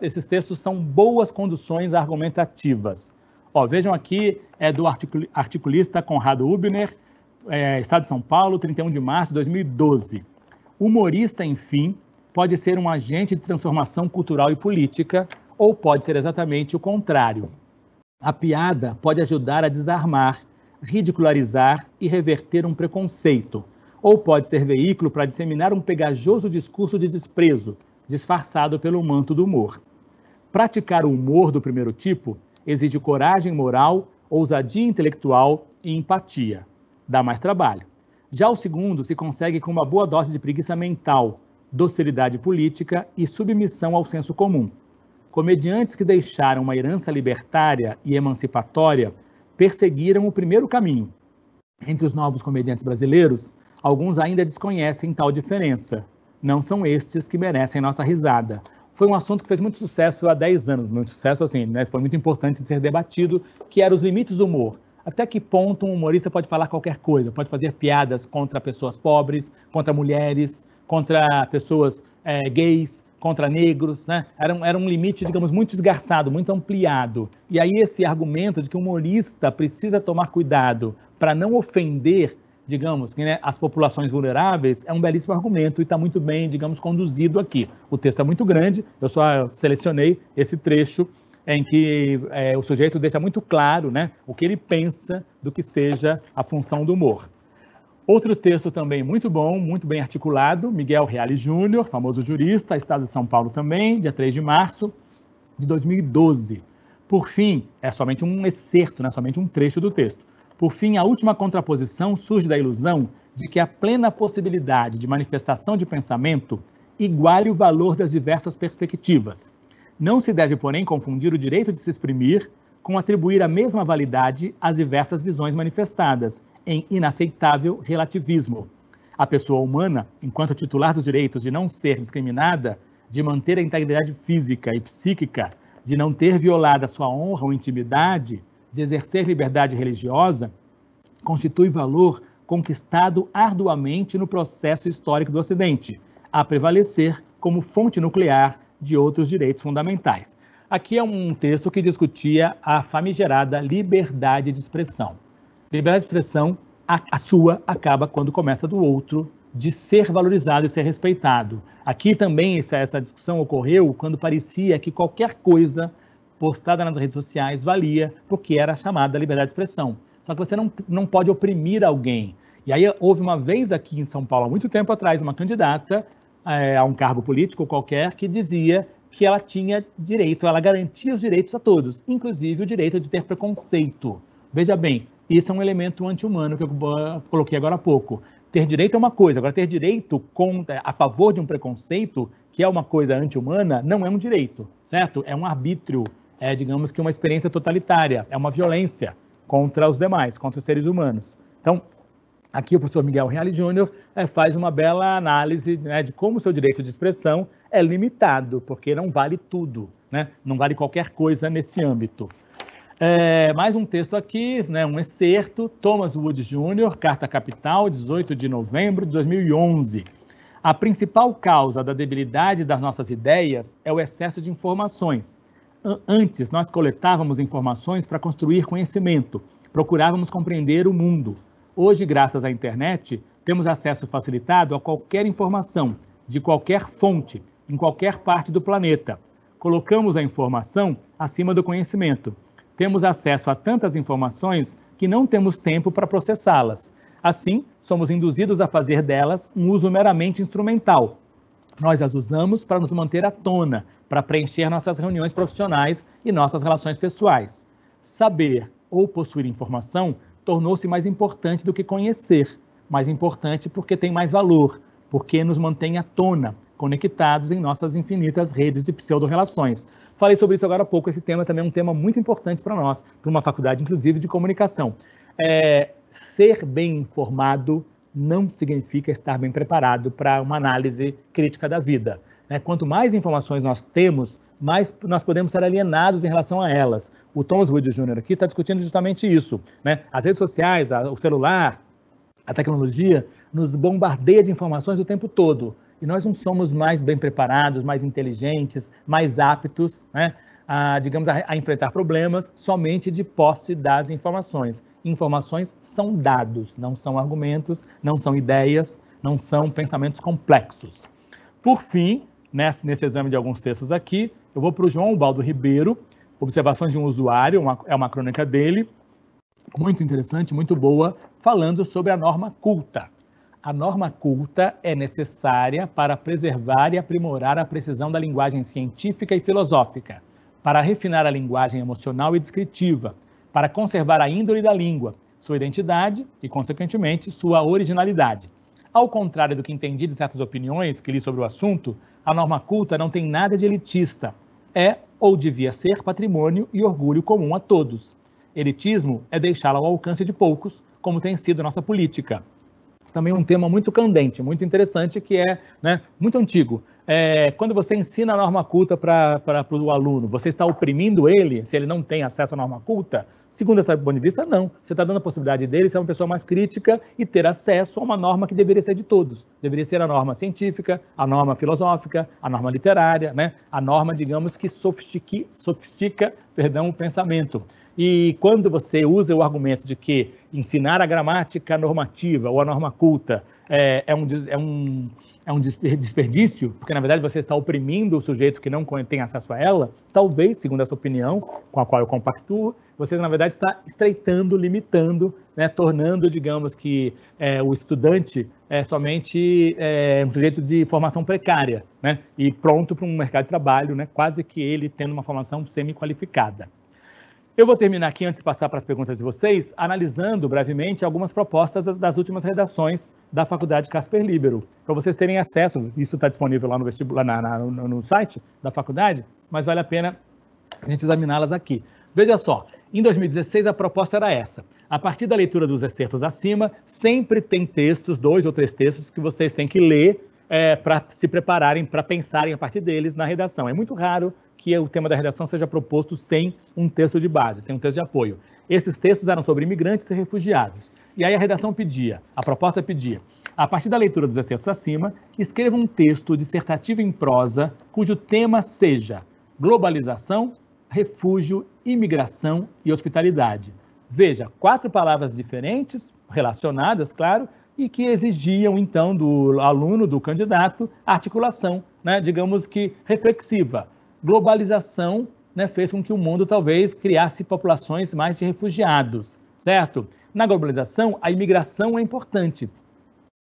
Speaker 1: esses textos são boas conduções argumentativas. Ó, vejam aqui, é do articulista Conrado Hübner, Estado de São Paulo, 31 de março de 2012. Humorista, enfim, pode ser um agente de transformação cultural e política, ou pode ser exatamente o contrário. A piada pode ajudar a desarmar, ridicularizar e reverter um preconceito, ou pode ser veículo para disseminar um pegajoso discurso de desprezo, disfarçado pelo manto do humor. Praticar o humor do primeiro tipo exige coragem moral, ousadia intelectual e empatia. Dá mais trabalho. Já o segundo se consegue com uma boa dose de preguiça mental, docilidade política e submissão ao senso comum. Comediantes que deixaram uma herança libertária e emancipatória perseguiram o primeiro caminho. Entre os novos comediantes brasileiros, alguns ainda desconhecem tal diferença. Não são estes que merecem nossa risada. Foi um assunto que fez muito sucesso há 10 anos, muito sucesso assim, né? Foi muito importante de ser debatido, que eram os limites do humor. Até que ponto um humorista pode falar qualquer coisa, pode fazer piadas contra pessoas pobres, contra mulheres, contra pessoas gays, contra negros, né? Era um limite, digamos, muito esgarçado, muito ampliado. E aí esse argumento de que o humorista precisa tomar cuidado para não ofender, digamos, né, as populações vulneráveis, é um belíssimo argumento e está muito bem, digamos, conduzido aqui. O texto é muito grande, eu só selecionei esse trecho em que o sujeito deixa muito claro, né, o que ele pensa do que seja a função do humor. Outro texto também muito bom, muito bem articulado, Miguel Reale Júnior, famoso jurista, Estado de São Paulo também, dia 3 de março de 2012. Por fim, é somente um excerto, né, somente um trecho do texto. Por fim, a última contraposição surge da ilusão de que a plena possibilidade de manifestação de pensamento iguale o valor das diversas perspectivas. Não se deve, porém, confundir o direito de se exprimir com atribuir a mesma validade às diversas visões manifestadas, em inaceitável relativismo. A pessoa humana, enquanto titular dos direitos de não ser discriminada, de manter a integridade física e psíquica, de não ter violado a sua honra ou intimidade, de exercer liberdade religiosa, constitui valor conquistado arduamente no processo histórico do Ocidente, a prevalecer como fonte nuclear de outros direitos fundamentais. Aqui é um texto que discutia a famigerada liberdade de expressão. Liberdade de expressão, a sua, acaba quando começa do outro, de ser valorizado e ser respeitado. Aqui também essa discussão ocorreu quando parecia que qualquer coisa postada nas redes sociais valia, porque era chamada liberdade de expressão. Só que você não pode oprimir alguém. E aí houve uma vez aqui em São Paulo, há muito tempo atrás, uma candidata a um cargo político qualquer que dizia que ela tinha direito, ela garantia os direitos a todos, inclusive o direito de ter preconceito. Veja bem, isso é um elemento anti-humano que eu coloquei agora há pouco. Ter direito é uma coisa, agora ter direito a favor de um preconceito, que é uma coisa anti-humana, não é um direito, certo? É um arbítrio, digamos que uma experiência totalitária, é uma violência contra os demais, contra os seres humanos. Então, aqui o professor Miguel Reale Júnior faz uma bela análise, né, de como o seu direito de expressão é limitado, porque não vale tudo, né? Não vale qualquer coisa nesse âmbito. Mais um texto aqui, né, um excerto, Thomas Wood Jr., Carta Capital, 18 de novembro de 2011. A principal causa da debilidade das nossas ideias é o excesso de informações. Antes, nós coletávamos informações para construir conhecimento, procurávamos compreender o mundo. Hoje, graças à internet, temos acesso facilitado a qualquer informação, de qualquer fonte, em qualquer parte do planeta. Colocamos a informação acima do conhecimento. Temos acesso a tantas informações que não temos tempo para processá-las. Assim, somos induzidos a fazer delas um uso meramente instrumental. Nós as usamos para nos manter à tona, para preencher nossas reuniões profissionais e nossas relações pessoais. Saber ou possuir informação tornou-se mais importante do que conhecer. Mais importante porque tem mais valor, porque nos mantém à tona, conectados em nossas infinitas redes de pseudo-relações. Falei sobre isso agora há pouco, esse tema também é um tema muito importante para nós, para uma faculdade, inclusive, de comunicação. Ser bem informado não significa estar bem preparado para uma análise crítica da vida. Quanto mais informações nós temos, mais nós podemos ser alienados em relação a elas. O Thomas Wood Jr. aqui está discutindo justamente isso, né? As redes sociais, o celular, a tecnologia nos bombardeia de informações o tempo todo. E nós não somos mais bem preparados, mais inteligentes, mais aptos, né, a enfrentar problemas somente de posse das informações. Informações são dados, não são argumentos, não são ideias, não são pensamentos complexos. Por fim, nesse exame de alguns textos aqui, eu vou para o João Ubaldo Ribeiro, Observações de um Usuário, é uma crônica dele, muito interessante, muito boa, falando sobre a norma culta. A norma culta é necessária para preservar e aprimorar a precisão da linguagem científica e filosófica, para refinar a linguagem emocional e descritiva, para conservar a índole da língua, sua identidade e, consequentemente, sua originalidade. Ao contrário do que entendi de certas opiniões que li sobre o assunto, a norma culta não tem nada de elitista. É, ou devia ser, patrimônio e orgulho comum a todos. Elitismo é deixá-la ao alcance de poucos, como tem sido nossa política. Também um tema muito candente, muito interessante, que é, né, muito antigo. Quando você ensina a norma culta para o aluno, você está oprimindo ele, se ele não tem acesso à norma culta? Segundo esse ponto de vista, não. Você está dando a possibilidade dele ser uma pessoa mais crítica e ter acesso a uma norma que deveria ser de todos. Deveria ser a norma científica, a norma filosófica, a norma literária, né? A norma, digamos, que sofistica o pensamento. E quando você usa o argumento de que ensinar a gramática normativa ou a norma culta é um desperdício, porque na verdade você está oprimindo o sujeito que não tem acesso a ela, talvez, segundo essa opinião, com a qual eu compactuo, você na verdade está estreitando, limitando, né, tornando, digamos que o estudante somente um sujeito de formação precária, né, e pronto para um mercado de trabalho, né, quase que ele tendo uma formação semi-qualificada. Eu vou terminar aqui, antes de passar para as perguntas de vocês, analisando brevemente algumas propostas das últimas redações da Faculdade Casper Libero, para vocês terem acesso. Isso está disponível lá no vestibular, no site da faculdade, mas vale a pena a gente examiná-las aqui. Veja só, em 2016 a proposta era essa. A partir da leitura dos excertos acima, sempre tem textos, 2 ou 3 textos, que vocês têm que ler para se prepararem, para pensarem a partir deles na redação. É muito raro que o tema da redação seja proposto sem um texto de base, tem um texto de apoio. Esses textos eram sobre imigrantes e refugiados. E aí a redação a proposta pedia, a partir da leitura dos excertos acima, escreva um texto dissertativo em prosa, cujo tema seja globalização, refúgio, imigração e hospitalidade. Veja, 4 palavras diferentes, relacionadas, claro, e que exigiam, então, do aluno, do candidato, articulação, né, digamos que reflexiva. Globalização, né, fez com que o mundo talvez criasse populações mais de refugiados, certo? Na globalização, a imigração é importante.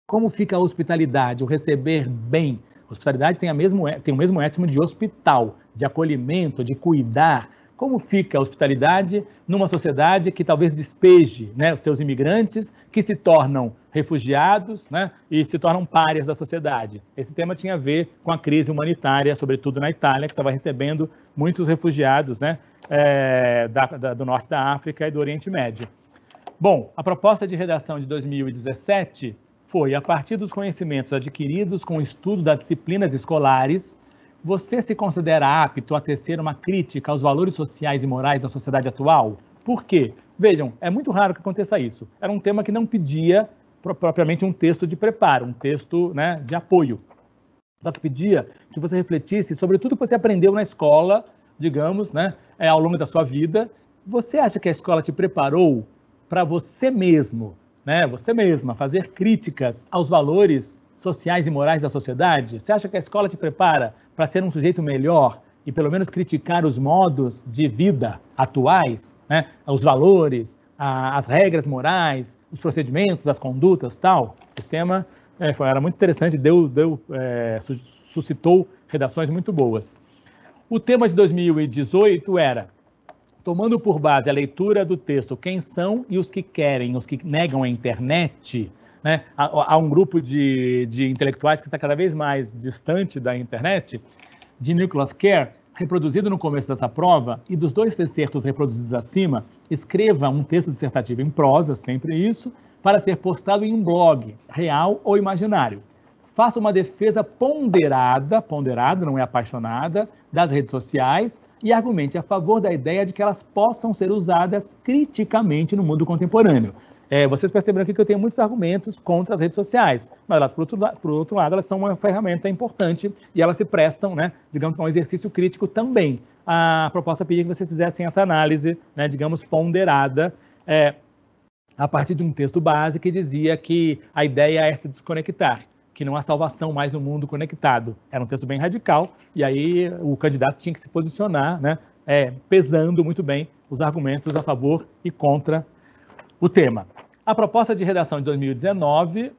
Speaker 1: Como fica a hospitalidade, o receber bem? Hospitalidade tem o mesmo étimo de hospital, de acolhimento, de cuidar. Como fica a hospitalidade numa sociedade que talvez despeje, né, os seus imigrantes, que se tornam refugiados, né, e se tornam párias da sociedade? Esse tema tinha a ver com a crise humanitária, sobretudo na Itália, que estava recebendo muitos refugiados, né, do norte da África e do Oriente Médio. Bom, a proposta de redação de 2017 foi, a partir dos conhecimentos adquiridos com o estudo das disciplinas escolares, você se considera apto a tecer uma crítica aos valores sociais e morais da sociedade atual? Por quê? Vejam, é muito raro que aconteça isso. Era um tema que não pedia propriamente um texto de preparo, um texto, né, de apoio. Só que pedia que você refletisse sobre tudo que você aprendeu na escola, digamos, né, ao longo da sua vida. Você acha que a escola te preparou para você mesmo, né, você mesma, fazer críticas aos valores sociais e morais da sociedade? Você acha que a escola te prepara para ser um sujeito melhor e pelo menos criticar os modos de vida atuais, né? Os valores, as regras morais, os procedimentos, as condutas, tal? Esse tema era muito interessante, suscitou redações muito boas. O tema de 2018 era, tomando por base a leitura do texto Quem são e os que querem, os que negam a internet, né? Há um grupo de intelectuais que está cada vez mais distante da internet, de Nicholas Carr, reproduzido no começo dessa prova, e dos 2 excertos reproduzidos acima, escreva um texto dissertativo em prosa, sempre isso, para ser postado em um blog, real ou imaginário. faça uma defesa ponderada, não é apaixonada, das redes sociais e argumente a favor da ideia de que elas possam ser usadas criticamente no mundo contemporâneo. Vocês perceberam aqui que eu tenho muitos argumentos contra as redes sociais, mas elas, por outro lado, elas são uma ferramenta importante e elas se prestam, né, digamos, a um exercício crítico também. A proposta pedia que vocês fizessem essa análise, né, digamos, ponderada, a partir de um texto base que dizia que a ideia é se desconectar, que não há salvação mais no mundo conectado. Era um texto bem radical, e aí o candidato tinha que se posicionar, né, pesando muito bem os argumentos a favor e contra o tema. A proposta de redação de 2019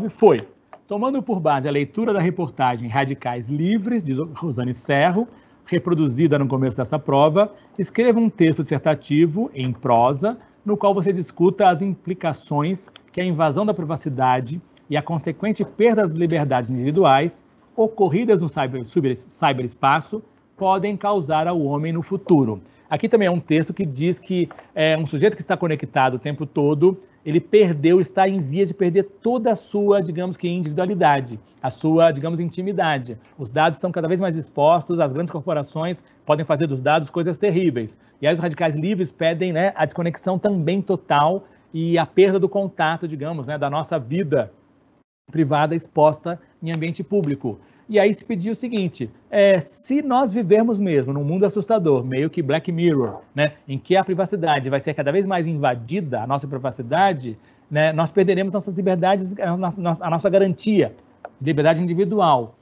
Speaker 1: foi, tomando por base a leitura da reportagem Radicais Livres, de Rosane Serro, reproduzida no começo desta prova, escreva um texto dissertativo em prosa, no qual você discuta as implicações que a invasão da privacidade e a consequente perda das liberdades individuais ocorridas no cyberespaço podem causar ao homem no futuro. Aqui também é um texto que diz que um sujeito que está conectado o tempo todo, ele está em vias de perder toda a sua, digamos que, individualidade, a sua, digamos, intimidade. Os dados estão cada vez mais expostos, as grandes corporações podem fazer dos dados coisas terríveis. E aí os radicais livres pedem, né, a desconexão também total e a perda do contato, digamos, né, da nossa vida privada exposta em ambiente público. E aí se pediu o seguinte, se nós vivermos mesmo num mundo assustador, meio que Black Mirror, né, em que a privacidade vai ser cada vez mais invadida, a nossa privacidade, né, nós perderemos nossas liberdades, a nossa garantia de liberdade individual.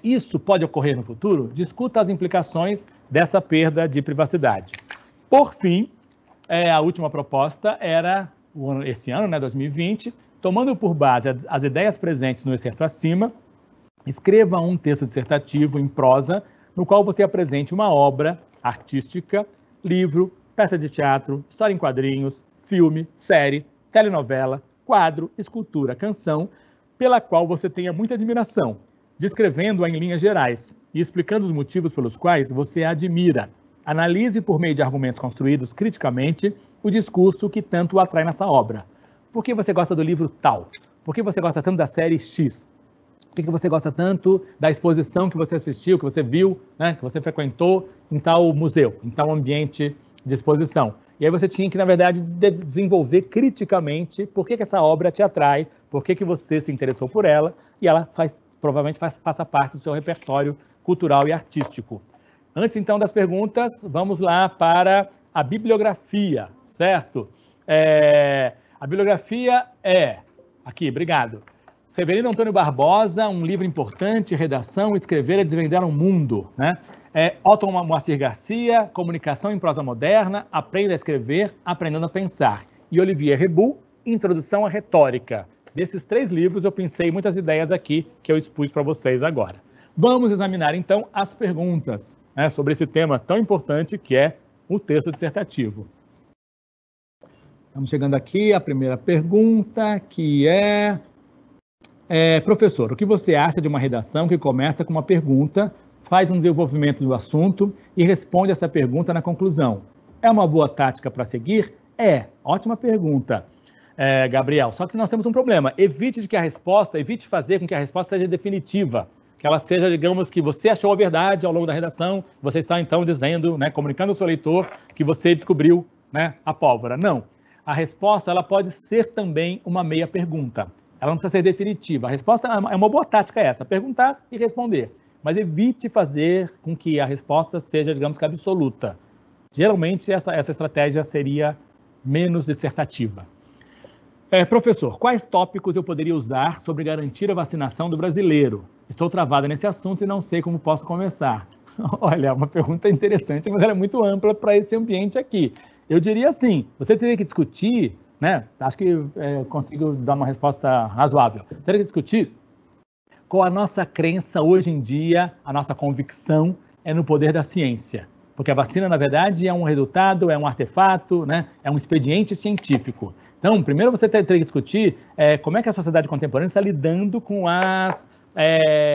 Speaker 1: Isso pode ocorrer no futuro? Discuta as implicações dessa perda de privacidade. Por fim, a última proposta era, esse ano, né, 2020, tomando por base as ideias presentes no excerto acima, escreva um texto dissertativo em prosa, no qual você apresente uma obra artística, livro, peça de teatro, história em quadrinhos, filme, série, telenovela, quadro, escultura, canção, pela qual você tenha muita admiração, descrevendo-a em linhas gerais e explicando os motivos pelos quais você a admira. Analise por meio de argumentos construídos criticamente o discurso que tanto o atrai nessa obra. Por que você gosta do livro tal? Por que você gosta tanto da série X? Por que você gosta tanto da exposição que você assistiu, que você viu, né, que você frequentou em tal museu, em tal ambiente de exposição? E aí você tinha que, na verdade, desenvolver criticamente por que essa obra te atrai, por que você se interessou por ela, e ela provavelmente faça parte do seu repertório cultural e artístico. Antes, então, das perguntas, vamos lá para a bibliografia, certo? A bibliografia aqui, obrigado. Severino Antônio Barbosa, um livro importante, Redação, Escrever é Desvendar um Mundo, né? Otton Moacir Garcia, Comunicação em Prosa Moderna, Aprenda a Escrever, Aprendendo a Pensar. E Olivier Rebu, Introdução à Retórica. Desses 3 livros eu pensei muitas ideias aqui que eu expus para vocês agora. Vamos examinar então as perguntas, né, sobre esse tema tão importante que é o texto dissertativo. Estamos chegando aqui à primeira pergunta, que professor, o que você acha de uma redação que começa com uma pergunta, faz um desenvolvimento do assunto e responde essa pergunta na conclusão? É uma boa tática para seguir? Ótima pergunta, Gabriel. Só que nós temos um problema. Evite fazer com que a resposta seja definitiva, que ela seja, digamos, que você achou a verdade ao longo da redação, você está então dizendo, né, comunicando ao seu leitor que você descobriu, né, a pólvora. Não. A resposta ela pode ser também uma meia pergunta. Ela não precisa ser definitiva. A resposta é uma boa tática essa, perguntar e responder. Mas evite fazer com que a resposta seja, digamos que, absoluta. Geralmente, essa estratégia seria menos dissertativa. Professor, quais tópicos eu poderia usar sobre garantir a vacinação do brasileiro? Estou travada nesse assunto e não sei como posso começar. Olha, é uma pergunta interessante, mas ela é muito ampla para esse ambiente aqui. Eu diria assim, você teria que discutir, né? Acho que consigo dar uma resposta razoável. Teria que discutir qual a nossa crença hoje em dia, a nossa convicção no poder da ciência. Porque a vacina, na verdade, é um resultado, é um artefato, né? É um expediente científico. Então, primeiro você teria que discutir como é que a sociedade contemporânea está lidando com as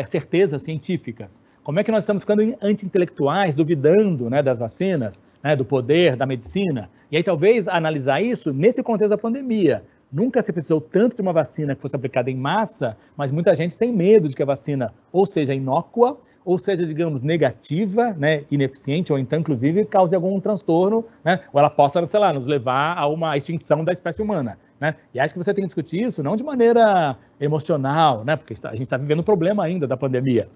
Speaker 1: certezas científicas. Como é que nós estamos ficando anti-intelectuais, duvidando, né, das vacinas, né, do poder, da medicina. E aí talvez analisar isso nesse contexto da pandemia. Nunca se precisou tanto de uma vacina que fosse aplicada em massa, mas muita gente tem medo de que a vacina ou seja inócua, ou seja, digamos, negativa, né, ineficiente, ou então, inclusive, cause algum transtorno, né, ou ela possa, sei lá, nos levar a uma extinção da espécie humana, né? E acho que você tem que discutir isso não de maneira emocional, né, porque a gente está vivendo um problema ainda da pandemia,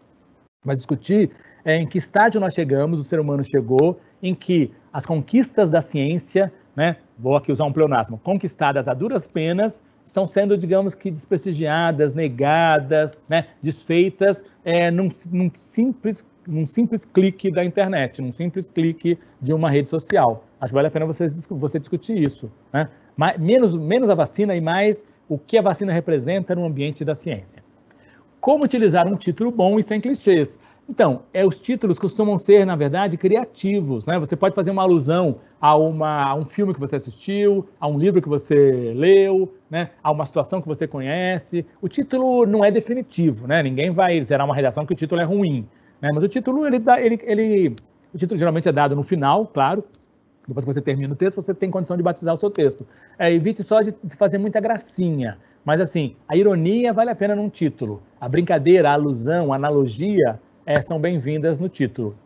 Speaker 1: mas discutir em que estágio nós chegamos, o ser humano chegou, em que as conquistas da ciência, né, vou aqui usar um pleonasmo, conquistadas a duras penas, estão sendo, digamos que, desprestigiadas, negadas, né, desfeitas num simples clique da internet, num simples clique de uma rede social. Acho que vale a pena você discutir isso, né? Menos a vacina e mais o que a vacina representa no ambiente da ciência. Como utilizar um título bom e sem clichês? Então, os títulos costumam ser, na verdade, criativos, né? Você pode fazer uma alusão a um filme que você assistiu, a um livro que você leu, né? A uma situação que você conhece. O título não é definitivo, né? Ninguém vai zerar uma redação que o título é ruim, né? Mas o título, o título geralmente é dado no final, claro. Depois que você termina o texto, você tem condição de batizar o seu texto. Evite só de fazer muita gracinha. Mas, assim, a ironia vale a pena num título. A brincadeira, a alusão, a analogia são bem-vindas no título.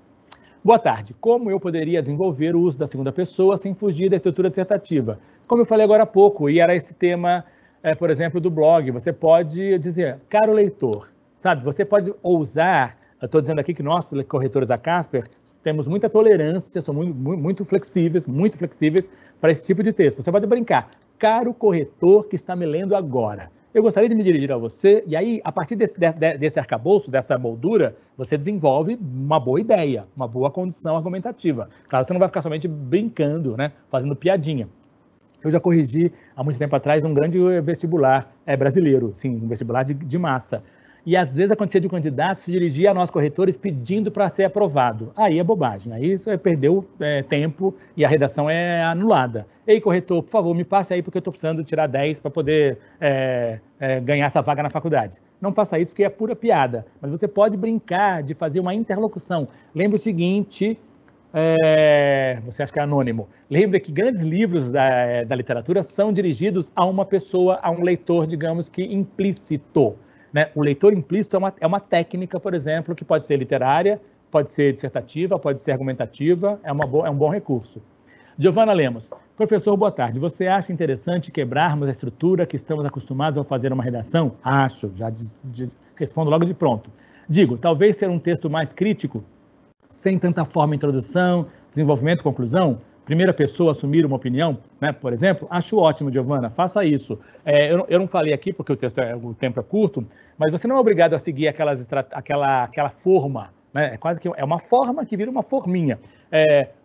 Speaker 1: Boa tarde. Como eu poderia desenvolver o uso da segunda pessoa sem fugir da estrutura dissertativa? Como eu falei agora há pouco, e era esse tema, por exemplo, do blog, você pode dizer, caro leitor, sabe? Você pode ousar, eu estou dizendo aqui que nós, corretores da Casper, temos muita tolerância, somos muito flexíveis para esse tipo de texto. Você pode brincar, caro corretor que está me lendo agora. Eu gostaria de me dirigir a você, e aí, a partir desse arcabouço, dessa moldura, você desenvolve uma boa ideia, uma boa condição argumentativa. Claro, você não vai ficar somente brincando, né, fazendo piadinha. Eu já corrigi, há muito tempo atrás, um grande vestibular brasileiro, sim, um vestibular de massa. E às vezes acontecia de um candidato se dirigir a nós corretores pedindo para ser aprovado. Aí é bobagem, aí isso perdeu tempo e a redação é anulada. Ei, corretor, por favor, me passe aí porque eu estou precisando tirar 10 para poder ganhar essa vaga na faculdade. Não faça isso porque é pura piada, mas você pode brincar de fazer uma interlocução. Lembre o seguinte, você acha que é anônimo, lembre que grandes livros da literatura são dirigidos a uma pessoa, a um leitor, digamos que implícito. Né? O leitor implícito é uma técnica, por exemplo, que pode ser literária, pode ser dissertativa, pode ser argumentativa, é um bom recurso. Giovana Lemos, professor, boa tarde. Você acha interessante quebrarmos a estrutura que estamos acostumados a fazer uma redação? Acho, já respondo logo de pronto. Digo, talvez ser um texto mais crítico, sem tanta forma introdução, desenvolvimento, conclusão, primeira pessoa assumir uma opinião, né, por exemplo, acho ótimo, Giovana, faça isso. Eu não falei aqui porque o tempo é curto, mas você não é obrigado a seguir aquela forma, né? É quase que uma forma que vira uma forminha.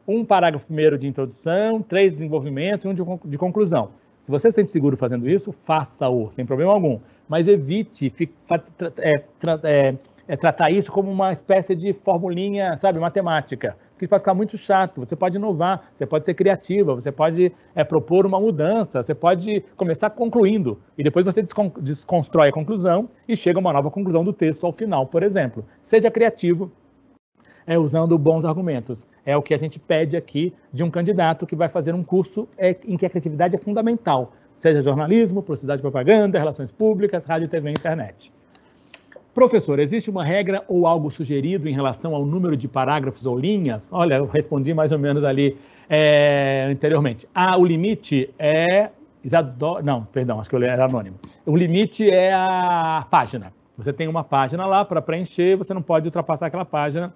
Speaker 1: Um parágrafo primeiro de introdução, 3 de desenvolvimento e 1 de conclusão. Se você se sente seguro fazendo isso, faça-o, sem problema algum. Mas evite tratar isso como uma espécie de formulinha, sabe, matemática. Porque pode ficar muito chato. Você pode inovar, você pode ser criativa, você pode propor uma mudança, você pode começar concluindo. E depois você desconstrói a conclusão e chega a uma nova conclusão do texto ao final, por exemplo. Seja criativo, usando bons argumentos. É o que a gente pede aqui de um candidato que vai fazer um curso em que a criatividade é fundamental, seja jornalismo, publicidade e propaganda, relações públicas, rádio, TV e internet. Professor, existe uma regra ou algo sugerido em relação ao número de parágrafos ou linhas? Olha, eu respondi mais ou menos ali anteriormente. O limite não, perdão, acho que eu era anônimo. O limite é a página. Você tem uma página lá para preencher, você não pode ultrapassar aquela página.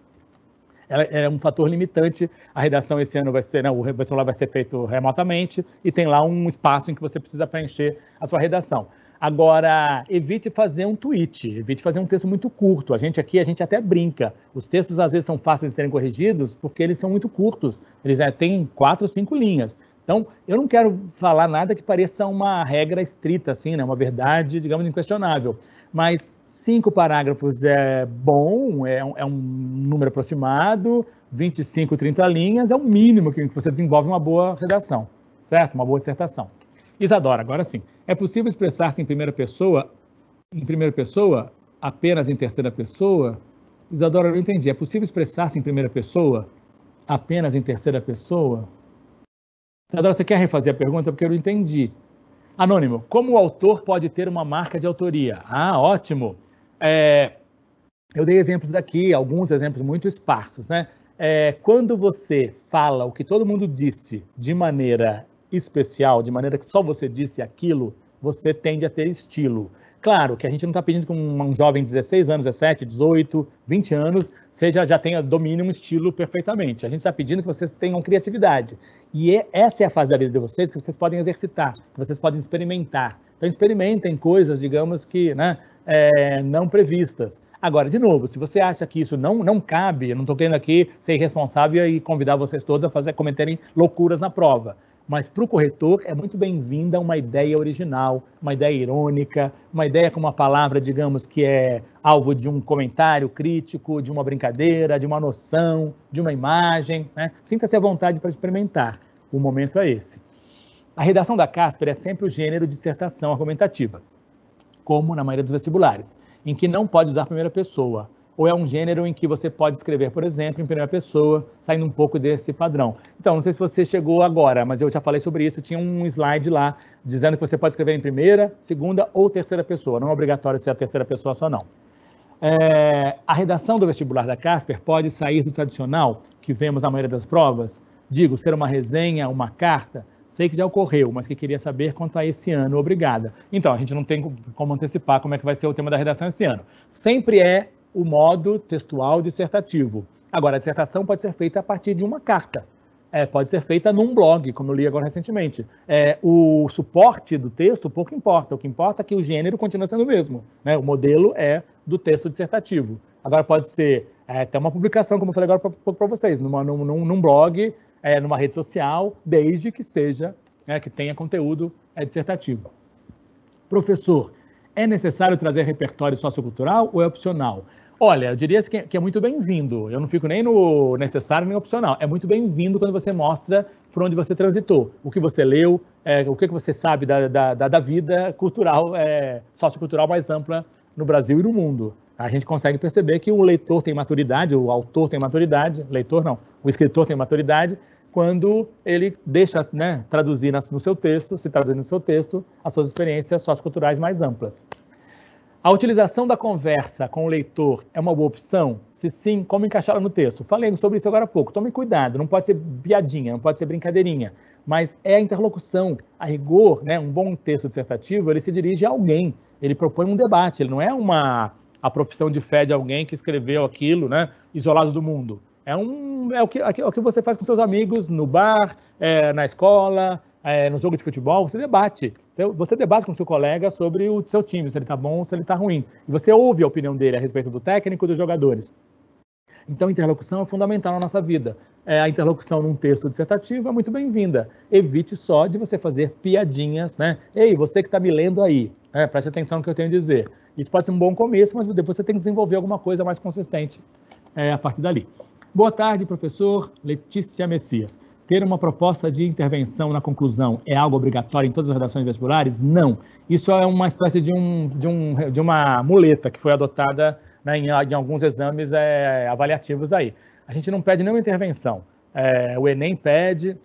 Speaker 1: É um fator limitante. A redação esse ano o vestibular vai ser feito remotamente e tem lá um espaço em que você precisa preencher a sua redação. Agora, evite fazer um tweet, evite fazer um texto muito curto. A gente até brinca. Os textos às vezes são fáceis de serem corrigidos porque eles são muito curtos. Eles têm 4 ou 5 linhas. Então, eu não quero falar nada que pareça uma regra estrita, assim, né? Uma verdade, digamos, inquestionável. Mas 5 parágrafos é bom, é um número aproximado, 25, 30 linhas é o mínimo que você desenvolve uma boa redação, certo? Uma boa dissertação. Isadora, agora sim. É possível expressar-se em primeira pessoa, apenas em terceira pessoa? Isadora, eu não entendi. É possível expressar-se em primeira pessoa, apenas em terceira pessoa? Isadora, você quer refazer a pergunta? Porque eu não entendi. Anônimo, como o autor pode ter uma marca de autoria? Ah, ótimo. Eu dei exemplos aqui, alguns exemplos muito esparsos, né? Quando você fala o que todo mundo disse de maneira especial, de maneira que só você disse aquilo, você tende a ter estilo. Claro que a gente não está pedindo que um jovem de 16 anos, 17, 18, 20 anos, já tenha, domine um estilo perfeitamente. A gente está pedindo que vocês tenham criatividade. E essa é a fase da vida de vocês que vocês podem exercitar, que vocês podem experimentar. Então, experimentem coisas, digamos que, né, não previstas. Agora, de novo, se você acha que isso não cabe, eu não estou querendo aqui ser irresponsável e convidar vocês todos a cometerem loucuras na prova. Mas para o corretor é muito bem-vinda uma ideia original, uma ideia irônica, uma ideia com uma palavra, digamos, que é alvo de um comentário crítico, de uma brincadeira, de uma noção, de uma imagem, né? Sinta-se à vontade para experimentar. O momento é esse. A redação da Casper é sempre o gênero de dissertação argumentativa, como na maioria dos vestibulares, em que não pode usar primeira pessoa, ou é um gênero em que você pode escrever, por exemplo, em primeira pessoa, saindo um pouco desse padrão. Então, não sei se você chegou agora, mas eu já falei sobre isso, tinha um slide lá, dizendo que você pode escrever em primeira, segunda ou terceira pessoa, não é obrigatório ser a terceira pessoa só não. A redação do vestibular da Casper pode sair do tradicional, que vemos na maioria das provas, digo, ser uma resenha, uma carta, sei que já ocorreu, mas que queria saber quanto a esse ano, obrigada. Então, a gente não tem como antecipar como é que vai ser o tema da redação esse ano. Sempre é o modo textual dissertativo. Agora, a dissertação pode ser feita a partir de uma carta. Pode ser feita num blog, como eu li agora recentemente. O suporte do texto pouco importa. O que importa é que o gênero continua sendo o mesmo, né? O modelo é do texto dissertativo. Agora, pode ser até uma publicação, como eu falei agora para vocês, num blog, numa rede social, desde que seja, que tenha conteúdo dissertativo. Professor, é necessário trazer repertório sociocultural ou é opcional? Olha, eu diria que é muito bem-vindo. Eu não fico nem no necessário nem opcional. É muito bem-vindo quando você mostra por onde você transitou, o que você leu, o que você sabe da vida cultural, sociocultural mais ampla no Brasil e no mundo. A gente consegue perceber que o leitor tem maturidade, o autor tem maturidade, leitor não, o escritor tem maturidade, quando ele deixa, né, traduzir no seu texto, se traduzir no seu texto, as suas experiências socioculturais mais amplas. A utilização da conversa com o leitor é uma boa opção? Se sim, como encaixá-la no texto? Falei sobre isso agora há pouco. Tome cuidado, não pode ser piadinha, não pode ser brincadeirinha, mas é a interlocução. A rigor, né, um bom texto dissertativo, ele se dirige a alguém, ele propõe um debate, ele não é a profissão de fé de alguém que escreveu aquilo, né, isolado do mundo. É o que você faz com seus amigos no bar, na escola, no jogo de futebol, você debate. Você debate com o seu colega sobre o seu time, se ele está bom ou se ele está ruim. E você ouve a opinião dele a respeito do técnico e dos jogadores. Então, a interlocução é fundamental na nossa vida. A interlocução num texto dissertativo é muito bem-vinda. Evite só de você fazer piadinhas, né? Ei, você que está me lendo aí, preste atenção no que eu tenho a dizer. Isso pode ser um bom começo, mas depois você tem que desenvolver alguma coisa mais consistente a partir dali. Boa tarde, professor Letícia Messias. Ter uma proposta de intervenção na conclusão é algo obrigatório em todas as redações vestibulares? Não. Isso é uma espécie de uma muleta que foi adotada, né, em alguns exames avaliativos aí. A gente não pede nenhuma intervenção. O Enem pede,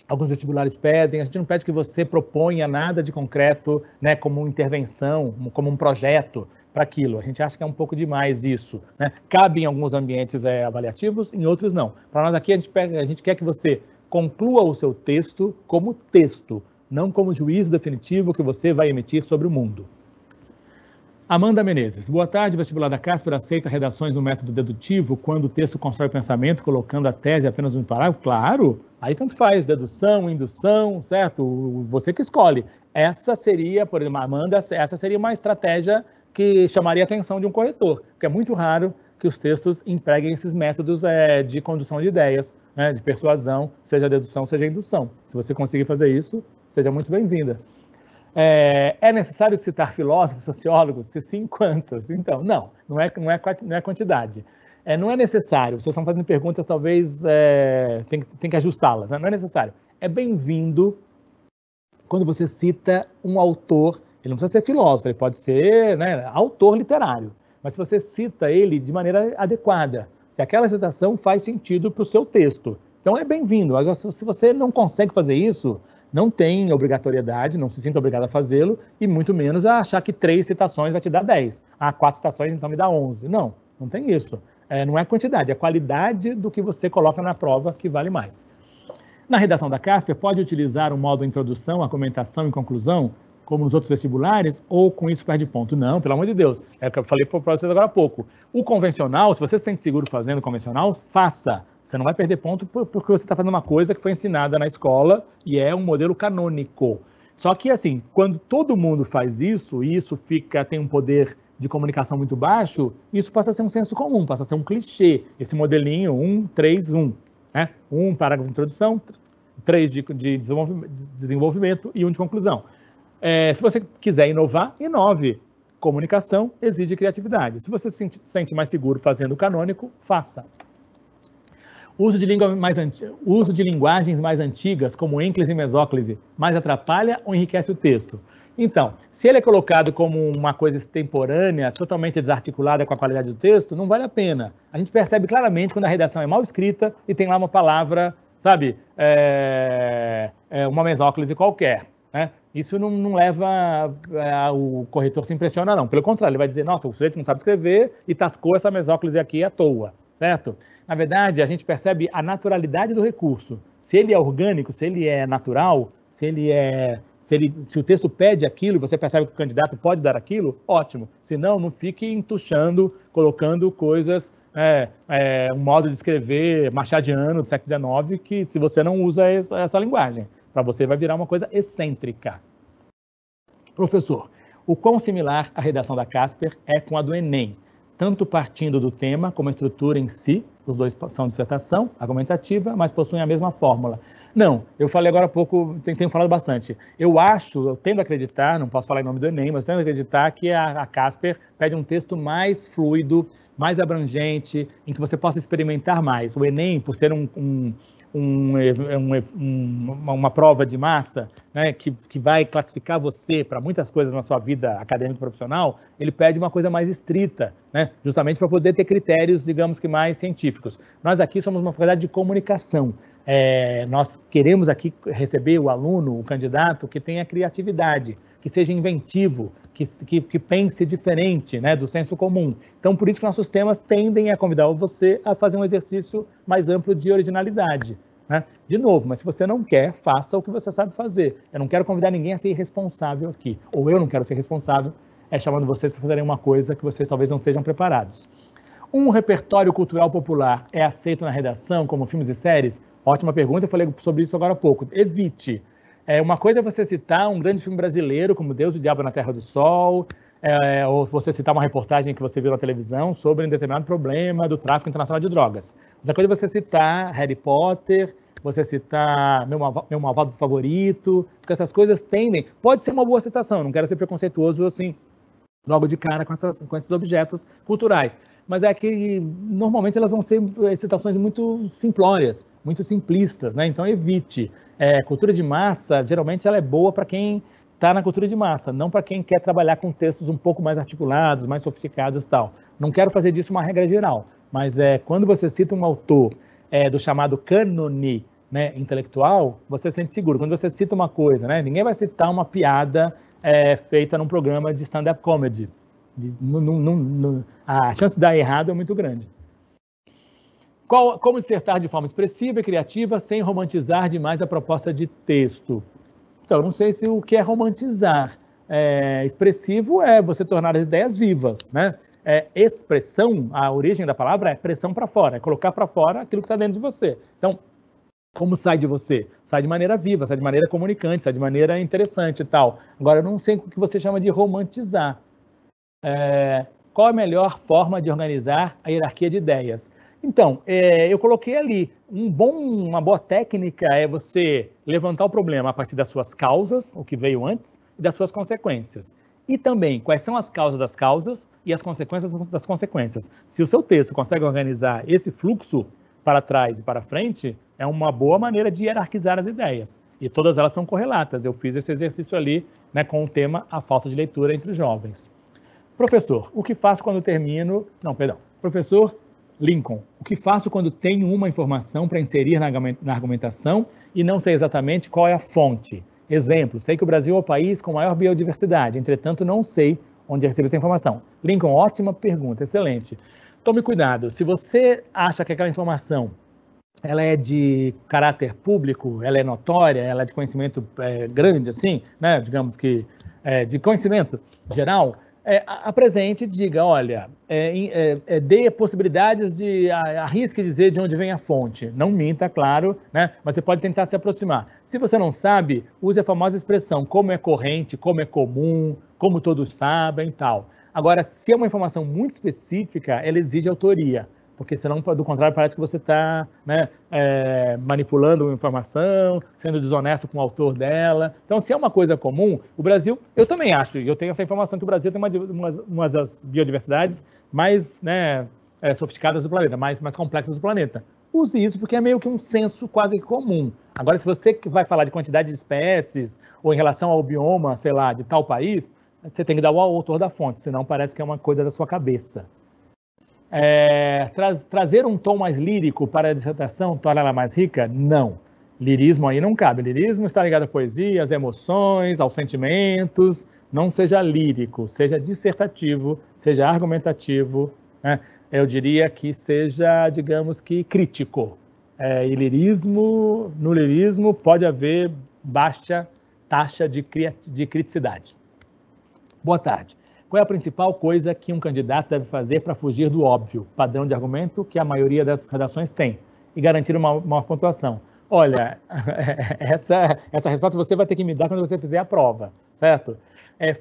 Speaker 1: alguns vestibulares pedem, a gente não pede que você proponha nada de concreto, né, como intervenção, como um projeto para aquilo. A gente acha que é um pouco demais isso, né? Cabe em alguns ambientes avaliativos, em outros não. Para nós aqui, a gente quer que você conclua o seu texto como texto, não como juízo definitivo que você vai emitir sobre o mundo. Amanda Menezes. Boa tarde, vestibular da Casper aceita redações no método dedutivo quando o texto constrói o pensamento, colocando a tese apenas no parágrafo? Claro, aí tanto faz, dedução, indução, certo? Você que escolhe. Essa seria, por exemplo, Amanda, essa seria uma estratégia que chamaria a atenção de um corretor, porque é muito raro que os textos empreguem esses métodos de condução de ideias, né, de persuasão, seja dedução, seja indução. Se você conseguir fazer isso, seja muito bem-vinda. É necessário citar filósofos, sociólogos? Se sim, quantos? Então, não é quantidade. Não é necessário, vocês estão fazendo perguntas, talvez tem que ajustá-las, né? Não é necessário. É bem-vindo quando você cita um autor. Ele não precisa ser filósofo, ele pode ser, né, autor literário, mas se você cita ele de maneira adequada, se aquela citação faz sentido para o seu texto, Então é bem-vindo. Agora, se você não consegue fazer isso, não tem obrigatoriedade, não se sinta obrigado a fazê-lo, e muito menos a achar que 3 citações vai te dar 10. 4 citações, então me dá 11. Não tem isso. Não é quantidade, é qualidade do que você coloca na prova que vale mais. Na redação da Casper, pode utilizar o modo introdução, argumentação e conclusão, como nos outros vestibulares, ou com isso perde ponto? Não, pelo amor de Deus. É o que eu falei para vocês agora há pouco. O convencional, se você se sente seguro fazendo o convencional, faça. Você não vai perder ponto porque você está fazendo uma coisa que foi ensinada na escola e é um modelo canônico. Só que, assim, quando todo mundo faz isso, e isso tem um poder de comunicação muito baixo, isso passa a ser um senso comum, passa a ser um clichê. Esse modelinho 1, 3, 1. Né? 1 parágrafo de introdução, 3 de desenvolvimento e 1 de conclusão. Se você quiser inovar, inove. Comunicação exige criatividade. Se você se sente mais seguro fazendo o canônico, faça. Uso de linguagens mais antigas, como ênclise e mesóclise, mais atrapalha ou enriquece o texto? Então, se ele é colocado como uma coisa extemporânea, totalmente desarticulada com a qualidade do texto, não vale a pena. A gente percebe claramente quando a redação é mal escrita e tem lá uma palavra, sabe, uma mesóclise qualquer. Né? Isso não leva o corretor se impressiona, não. Pelo contrário, ele vai dizer, nossa, o sujeito não sabe escrever e tascou essa mesóclise aqui à toa, certo? Na verdade, a gente percebe a naturalidade do recurso. Se ele é orgânico, se ele é natural, se o texto pede aquilo e você percebe que o candidato pode dar aquilo, ótimo. Se não, não fique entuchando, colocando coisas, um modo de escrever machadiano do século XIX, que se você não usa essa linguagem, para você vai virar uma coisa excêntrica. Professor, o quão similar a redação da Casper é com a do Enem? Tanto partindo do tema como a estrutura em si, os dois são dissertação argumentativa, mas possuem a mesma fórmula. Não, eu falei agora há pouco, tenho falado bastante. Eu tendo a acreditar, não posso falar em nome do Enem, mas tendo a acreditar que a Casper pede um texto mais fluido, mais abrangente, em que você possa experimentar mais. O Enem, por ser uma prova de massa, né, que vai classificar você para muitas coisas na sua vida acadêmica e profissional, ele pede uma coisa mais estrita, né, justamente para poder ter critérios, digamos que mais científicos. Nós aqui somos uma faculdade de comunicação. Nós queremos aqui receber o aluno, o candidato, que tenha criatividade, que seja inventivo, que pense diferente, né, do senso comum. Então, por isso que nossos temas tendem a convidar você a fazer um exercício mais amplo de originalidade. Né? De novo, mas se você não quer, faça o que você sabe fazer. Eu não quero convidar ninguém a ser irresponsável aqui, ou eu não quero ser responsável, chamando vocês para fazerem uma coisa que vocês talvez não estejam preparados. Um repertório cultural popular é aceito na redação, como filmes e séries? Ótima pergunta, eu falei sobre isso agora há pouco. Evite. Uma coisa é você citar um grande filme brasileiro, como Deus e o Diabo na Terra do Sol, ou você citar uma reportagem que você viu na televisão sobre um determinado problema do tráfico internacional de drogas. Outra coisa é você citar Harry Potter, você citar meu malvado favorito, porque essas coisas pode ser uma boa citação, não quero ser preconceituoso assim, logo de cara com esses objetos culturais. Mas é que, normalmente, elas vão ser citações muito simplórias, muito simplistas, né? Então, evite. Cultura de massa, geralmente, ela é boa para quem está na cultura de massa, não para quem quer trabalhar com textos um pouco mais articulados, mais sofisticados e tal. Não quero fazer disso uma regra geral, mas quando você cita um autor do chamado cânone, né, intelectual, você se sente seguro. Quando você cita uma coisa, né, ninguém vai citar uma piada feita num programa de stand-up comedy. A chance de dar errado é muito grande. Como dissertar de forma expressiva e criativa sem romantizar demais a proposta de texto? Então, não sei se o que é romantizar. Expressivo é você tornar as ideias vivas, né? Expressão, a origem da palavra é pressão para fora, é colocar para fora aquilo que está dentro de você. Então, como sai de você? Sai de maneira viva, sai de maneira comunicante, sai de maneira interessante e tal. Agora, eu não sei o que você chama de romantizar. Qual a melhor forma de organizar a hierarquia de ideias? Então, eu coloquei ali, uma boa técnica é você levantar o problema a partir das suas causas, o que veio antes, e das suas consequências. E também, quais são as causas das causas e as consequências das consequências. Se o seu texto consegue organizar esse fluxo para trás e para frente, é uma boa maneira de hierarquizar as ideias. E todas elas são correlatas. Eu fiz esse exercício ali, né, com o tema A Falta de Leitura entre os Jovens. Professor, o que faço quando termino... Não, perdão. Professor, Lincoln, o que faço quando tenho uma informação para inserir na argumentação e não sei exatamente qual é a fonte? Exemplo, sei que o Brasil é o país com maior biodiversidade, entretanto não sei onde receber essa informação. Lincoln, ótima pergunta, excelente. Tome cuidado, se você acha que aquela informação ela é de caráter público, ela é notória, ela é de conhecimento grande, assim, né? Digamos que de conhecimento geral, apresente e diga, olha, dê possibilidades de, arrisque dizer de onde vem a fonte. Não minta, claro, né? Mas você pode tentar se aproximar. Se você não sabe, use a famosa expressão, como é corrente, como é comum, como todos sabem e tal. Agora, se é uma informação muito específica, ela exige autoria, porque senão, do contrário, parece que você está, né, manipulando uma informação, sendo desonesto com o autor dela. Então, se é uma coisa comum, o Brasil, eu também acho, eu tenho essa informação que o Brasil tem uma das biodiversidades mais, né, sofisticadas do planeta, mais complexas do planeta. Use isso porque é meio que um senso quase comum. Agora, se você vai falar de quantidade de espécies ou em relação ao bioma, sei lá, de tal país, você tem que dar o autor da fonte, senão parece que é uma coisa da sua cabeça. Trazer um tom mais lírico para a dissertação torna ela mais rica? Não. Lirismo aí não cabe. Lirismo está ligado à poesia, às emoções, aos sentimentos. Não seja lírico, seja dissertativo, seja argumentativo, né? Eu diria que seja, digamos que, crítico. E no lirismo pode haver baixa taxa de criticidade. Boa tarde. Qual é a principal coisa que um candidato deve fazer para fugir do óbvio, padrão de argumento que a maioria das redações tem, e garantir uma maior pontuação? Olha, essa resposta você vai ter que me dar quando você fizer a prova, certo?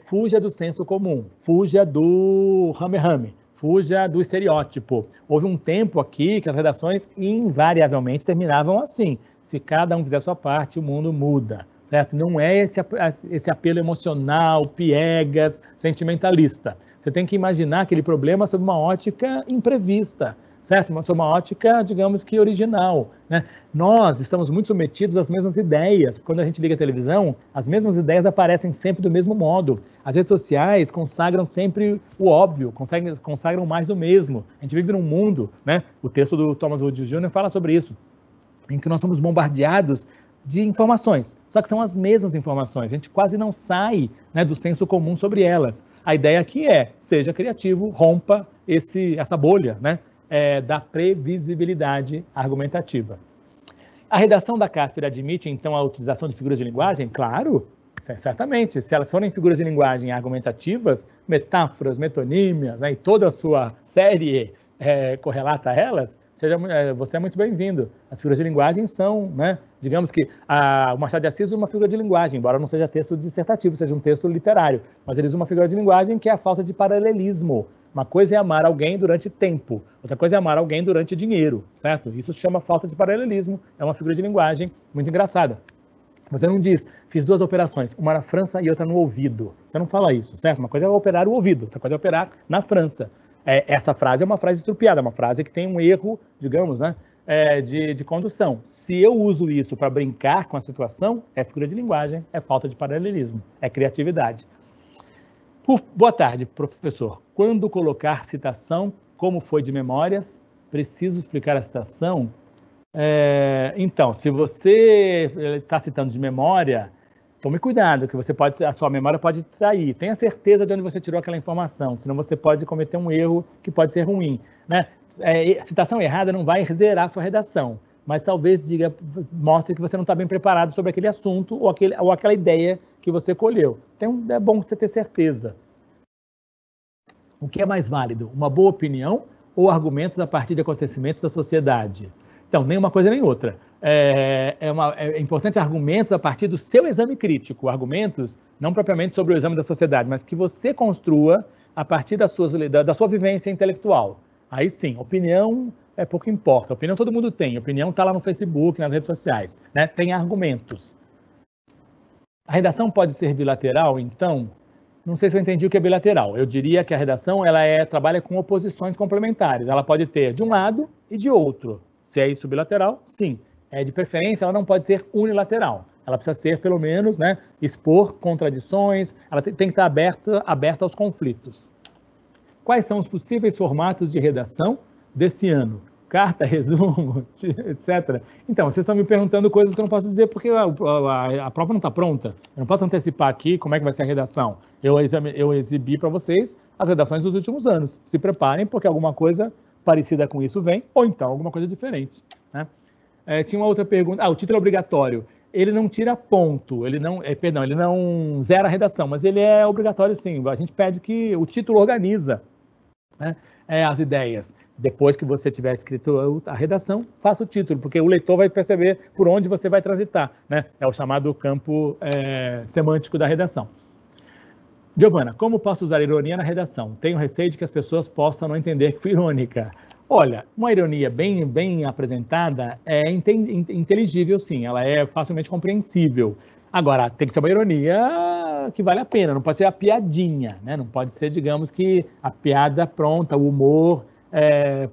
Speaker 1: Fuja do senso comum, fuja do rame-rame, fuja do estereótipo. Houve um tempo aqui que as redações invariavelmente terminavam assim: se cada um fizer a sua parte, o mundo muda. Certo? Não é esse apelo emocional, piegas, sentimentalista. Você tem que imaginar aquele problema sob uma ótica imprevista, certo? Sob uma ótica, digamos que original, né? Nós estamos muito submetidos às mesmas ideias. Quando a gente liga a televisão, as mesmas ideias aparecem sempre do mesmo modo. As redes sociais consagram sempre o óbvio, consagram mais do mesmo. A gente vive num mundo, né? O texto do Thomas Wood Jr. fala sobre isso, em que nós somos bombardeados de informações, só que são as mesmas informações, a gente quase não sai, né, do senso comum sobre elas. A ideia aqui seja criativo, rompa essa bolha, né, da previsibilidade argumentativa. A redação da cátedra admite, então, a utilização de figuras de linguagem? Claro, certamente. Se elas forem figuras de linguagem argumentativas, metáforas, metonímias, né, e toda a sua série correlata a elas, você é muito bem-vindo. As figuras de linguagem são, né, digamos que o Machado de Assis usa uma figura de linguagem, embora não seja texto dissertativo, seja um texto literário, mas ele usa uma figura de linguagem que é a falta de paralelismo. Uma coisa é amar alguém durante tempo, outra coisa é amar alguém durante dinheiro, certo? Isso se chama falta de paralelismo, é uma figura de linguagem muito engraçada. Você não diz, fiz 2 operações, uma na França e outra no ouvido. Você não fala isso, certo? Uma coisa é operar o ouvido, outra coisa é operar na França. Essa frase é uma frase estrupiada, uma frase que tem um erro, digamos, né, de condução. Se eu uso isso para brincar com a situação, é figura de linguagem, é falta de paralelismo, é criatividade. Boa tarde, professor. Quando colocar citação, como foi de memórias, preciso explicar a citação? Então, se você está citando de memória, tome cuidado, que a sua memória pode trair. Tenha certeza de onde você tirou aquela informação, senão você pode cometer um erro que pode ser ruim, né? Citação errada não vai zerar a sua redação, mas talvez mostre que você não está bem preparado sobre aquele assunto ou aquela ideia que você colheu. Então, é bom você ter certeza. O que é mais válido? Uma boa opinião ou argumentos a partir de acontecimentos da sociedade? Então, nem uma coisa nem outra. É importante argumentos a partir do seu exame crítico, argumentos não propriamente sobre o exame da sociedade, mas que você construa a partir da sua vivência intelectual. Aí sim, opinião pouco importa. Opinião todo mundo tem. Opinião está lá no Facebook, nas redes sociais, né? Tem argumentos. A redação pode ser bilateral, então? Não sei se eu entendi o que é bilateral. Eu diria que a redação trabalha com oposições complementares. Ela pode ter de um lado e de outro. Se é isso bilateral, sim. De preferência, ela não pode ser unilateral. Ela precisa ser, pelo menos, né, expor contradições, ela tem que estar aberta aos conflitos. Quais são os possíveis formatos de redação desse ano. Carta, resumo, etc. Então, vocês estão me perguntando coisas que eu não posso dizer porque a prova não está pronta. Eu não posso antecipar aqui como é que vai ser a redação. Eu exibi para vocês as redações dos últimos anos. Se preparem, porque alguma coisa parecida com isso vem, ou então alguma coisa diferente, né? Tinha uma outra pergunta. O título é obrigatório. Ele não tira ponto, ele não zera a redação, mas ele é obrigatório sim. A gente pede que o título organiza, né, as ideias. Depois que você tiver escrito a redação, faça o título, porque o leitor vai perceber por onde você vai transitar, né? É o chamado campo semântico da redação. Giovana, como posso usar ironia na redação? Tenho receio de que as pessoas possam não entender que fui irônica. Olha, uma ironia bem apresentada é inteligível, sim, ela é facilmente compreensível. Agora, tem que ser uma ironia que vale a pena, não pode ser a piadinha, né? Não pode ser, digamos, que a piada pronta, o humor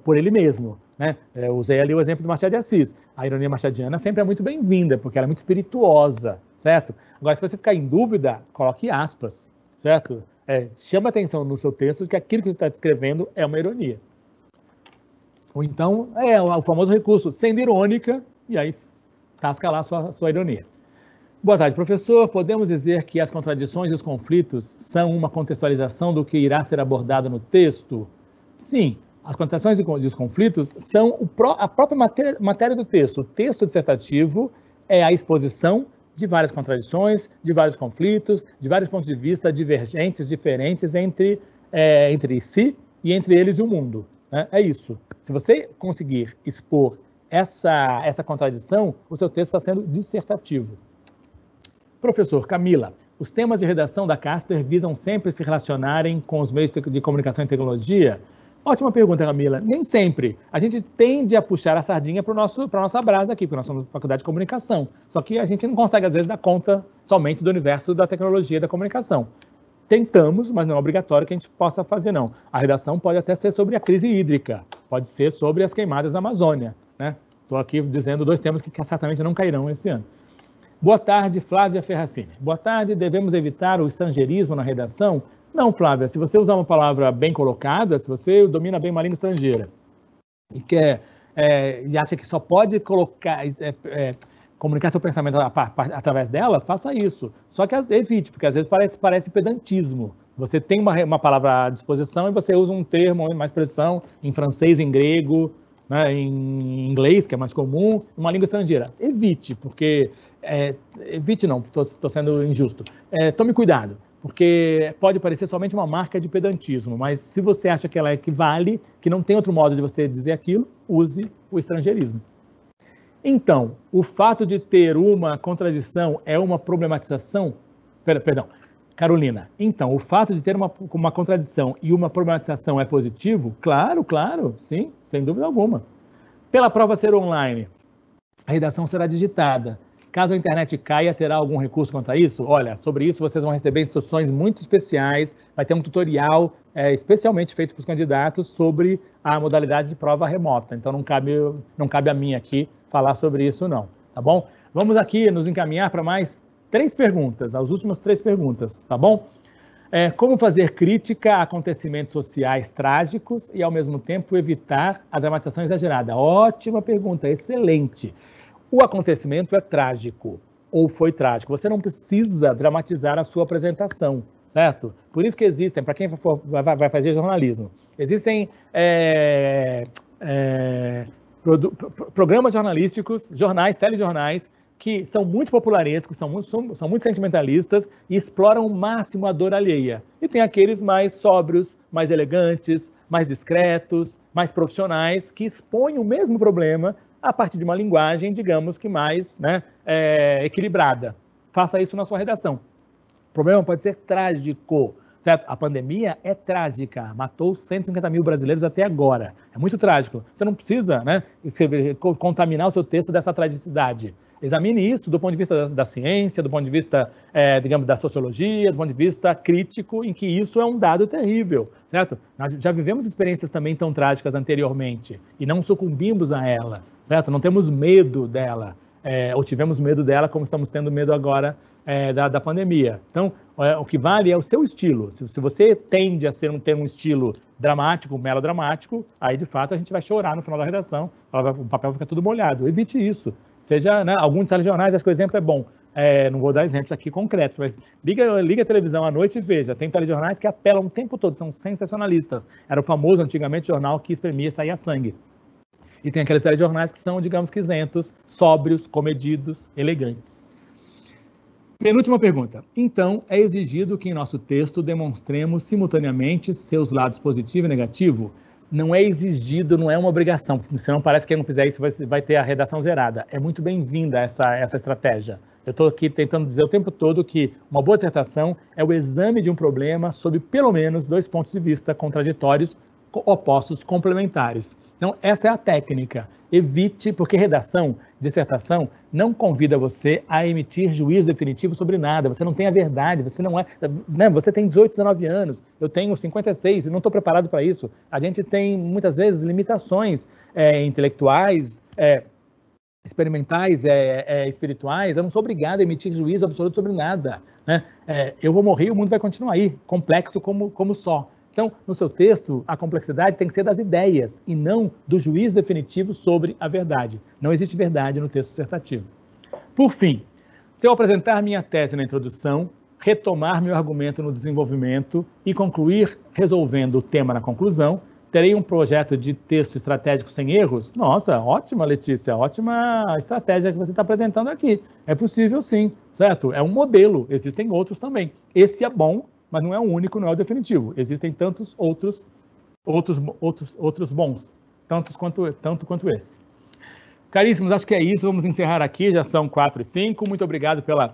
Speaker 1: por ele mesmo, né? Eu usei ali o exemplo do Machado de Assis. A ironia machadiana sempre é muito bem-vinda, porque ela é muito espirituosa, certo? Agora, se você ficar em dúvida, coloque aspas, certo? Chama atenção no seu texto de que aquilo que você está descrevendo é uma ironia. Ou então, o famoso recurso, sendo irônica, e aí tasca lá a sua ironia. Boa tarde, professor. Podemos dizer que as contradições e os conflitos são uma contextualização do que irá ser abordado no texto? Sim, as contradições e os conflitos são a própria matéria do texto. O texto dissertativo é a exposição de várias contradições, de vários conflitos, de vários pontos de vista divergentes, diferentes entre si e entre eles e o mundo. É isso. Se você conseguir expor essa contradição, o seu texto está sendo dissertativo. Professor Camila, os temas de redação da Casper visam sempre se relacionarem com os meios de comunicação e tecnologia? Ótima pergunta, Camila. Nem sempre. A gente tende a puxar a sardinha para a nossa brasa aqui, porque nós somos faculdade de comunicação. Só que a gente não consegue, às vezes, dar conta somente do universo da tecnologia e da comunicação. Tentamos, mas não é obrigatório que a gente possa fazer, não. A redação pode até ser sobre a crise hídrica, pode ser sobre as queimadas da Amazônia, né? Estou aqui dizendo 2 temas que certamente não cairão esse ano. Boa tarde, Flávia Ferracini. Boa tarde, devemos evitar o estrangeirismo na redação? Não, Flávia, se você usar uma palavra bem colocada, se você domina bem uma língua estrangeira e acha que só pode comunicar seu pensamento através dela, faça isso. Só que evite, porque às vezes parece pedantismo. Você tem uma palavra à disposição e você usa um termo, uma expressão em francês, em grego, né, em inglês, que é mais comum, uma língua estrangeira. Evite, porque... evite não, estou sendo injusto. Tome cuidado, porque pode parecer somente uma marca de pedantismo, mas se você acha que ela equivale, que não tem outro modo de você dizer aquilo, use o estrangeirismo. Então, o fato de ter uma contradição é uma problematização? Perdão, Carolina. Então, o fato de ter uma contradição e uma problematização é positivo? Claro, sim, sem dúvida alguma. Pela prova ser online, a redação será digitada. Caso a internet caia, terá algum recurso contra isso? Olha, sobre isso vocês vão receber instruções muito especiais, vai ter um tutorial especialmente feito para os candidatos sobre a modalidade de prova remota. Então não cabe a mim aqui falar sobre isso não, tá bom? Vamos aqui nos encaminhar para mais 3 perguntas, as últimas 3 perguntas, tá bom? Como fazer crítica a acontecimentos sociais trágicos e ao mesmo tempo evitar a dramatização exagerada? Ótima pergunta, excelente. O acontecimento é trágico, ou foi trágico. Você não precisa dramatizar a sua apresentação, certo? Por isso que existem, para quem vai fazer jornalismo, existem programas jornalísticos, telejornais, que são muito popularescos, são muito sentimentalistas e exploram o máximo a dor alheia. E tem aqueles mais sóbrios, mais elegantes, mais discretos, mais profissionais, que expõem o mesmo problema a partir de uma linguagem, digamos que mais equilibrada. Faça isso na sua redação. O problema pode ser trágico, certo? A pandemia é trágica, matou 150 mil brasileiros até agora. É muito trágico. Você não precisa contaminar o seu texto dessa tragicidade. Examine isso do ponto de vista da ciência, do ponto de vista, digamos, da sociologia, do ponto de vista crítico, em que isso é um dado terrível, certo? Nós já vivemos experiências também tão trágicas anteriormente e não sucumbimos a ela, certo? Não temos medo dela, ou tivemos medo dela como estamos tendo medo agora da pandemia. Então, o que vale é o seu estilo. Se você tende a ter um estilo dramático, melodramático, aí, de fato, a gente vai chorar no final da redação, o papel fica tudo molhado. Evite isso. Seja, né, alguns telejornais, acho que o exemplo é bom. Não vou dar exemplos aqui concretos, mas liga a televisão à noite e veja. Tem telejornais que apelam o tempo todo, são sensacionalistas. Era o famoso, antigamente, jornal que espremia e saía sangue. E tem aqueles telejornais que são, digamos que isentos, sóbrios, comedidos, elegantes. Penúltima pergunta. Então, é exigido que em nosso texto demonstremos simultaneamente seus lados positivo e negativo? Não é exigido, não é uma obrigação, senão parece que quem não fizer isso vai ter a redação zerada. É muito bem-vinda essa estratégia. Eu estou aqui tentando dizer o tempo todo que uma boa dissertação é o exame de um problema sob pelo menos 2 pontos de vista contraditórios, opostos, complementares. Então, essa é a técnica. Evite, porque redação, dissertação, não convida você a emitir juízo definitivo sobre nada. Você não tem a verdade, você não é... Né? Você tem 18, 19 anos, eu tenho 56 e não estou preparado para isso. A gente tem, muitas vezes, limitações intelectuais, experimentais, espirituais. Eu não sou obrigado a emitir juízo absoluto sobre nada. Né? Eu vou morrer e o mundo vai continuar aí, complexo como só. Então, no seu texto, a complexidade tem que ser das ideias e não do juízo definitivo sobre a verdade. Não existe verdade no texto dissertativo. Por fim, se eu apresentar minha tese na introdução, retomar meu argumento no desenvolvimento e concluir resolvendo o tema na conclusão, terei um projeto de texto estratégico sem erros? Nossa, ótima, Letícia, ótima estratégia que você está apresentando aqui. É possível sim, certo? É um modelo, existem outros também. Esse é bom, mas não é o único, não é o definitivo. Existem tantos outros bons, tanto quanto esse. Caríssimos, acho que é isso. Vamos encerrar aqui, já são 4h05. Muito obrigado pela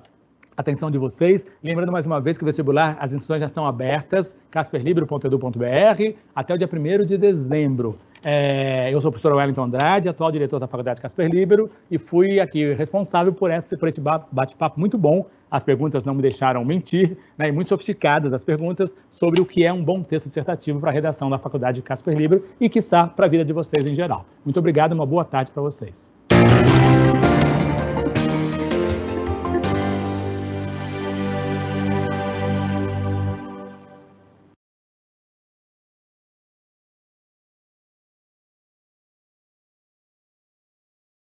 Speaker 1: atenção de vocês. Lembrando mais uma vez que o vestibular, as inscrições já estão abertas, casperlibero.edu.br, até o dia 1º de dezembro. Eu sou o professor Wellington Andrade, atual diretor da Faculdade Casper Libero, e fui aqui responsável por esse bate-papo muito bom. As perguntas não me deixaram mentir, né, e muito sofisticadas as perguntas sobre o que é um bom texto dissertativo para a redação da Faculdade Casper Libero e, quiçá, para a vida de vocês em geral. Muito obrigado e uma boa tarde para vocês.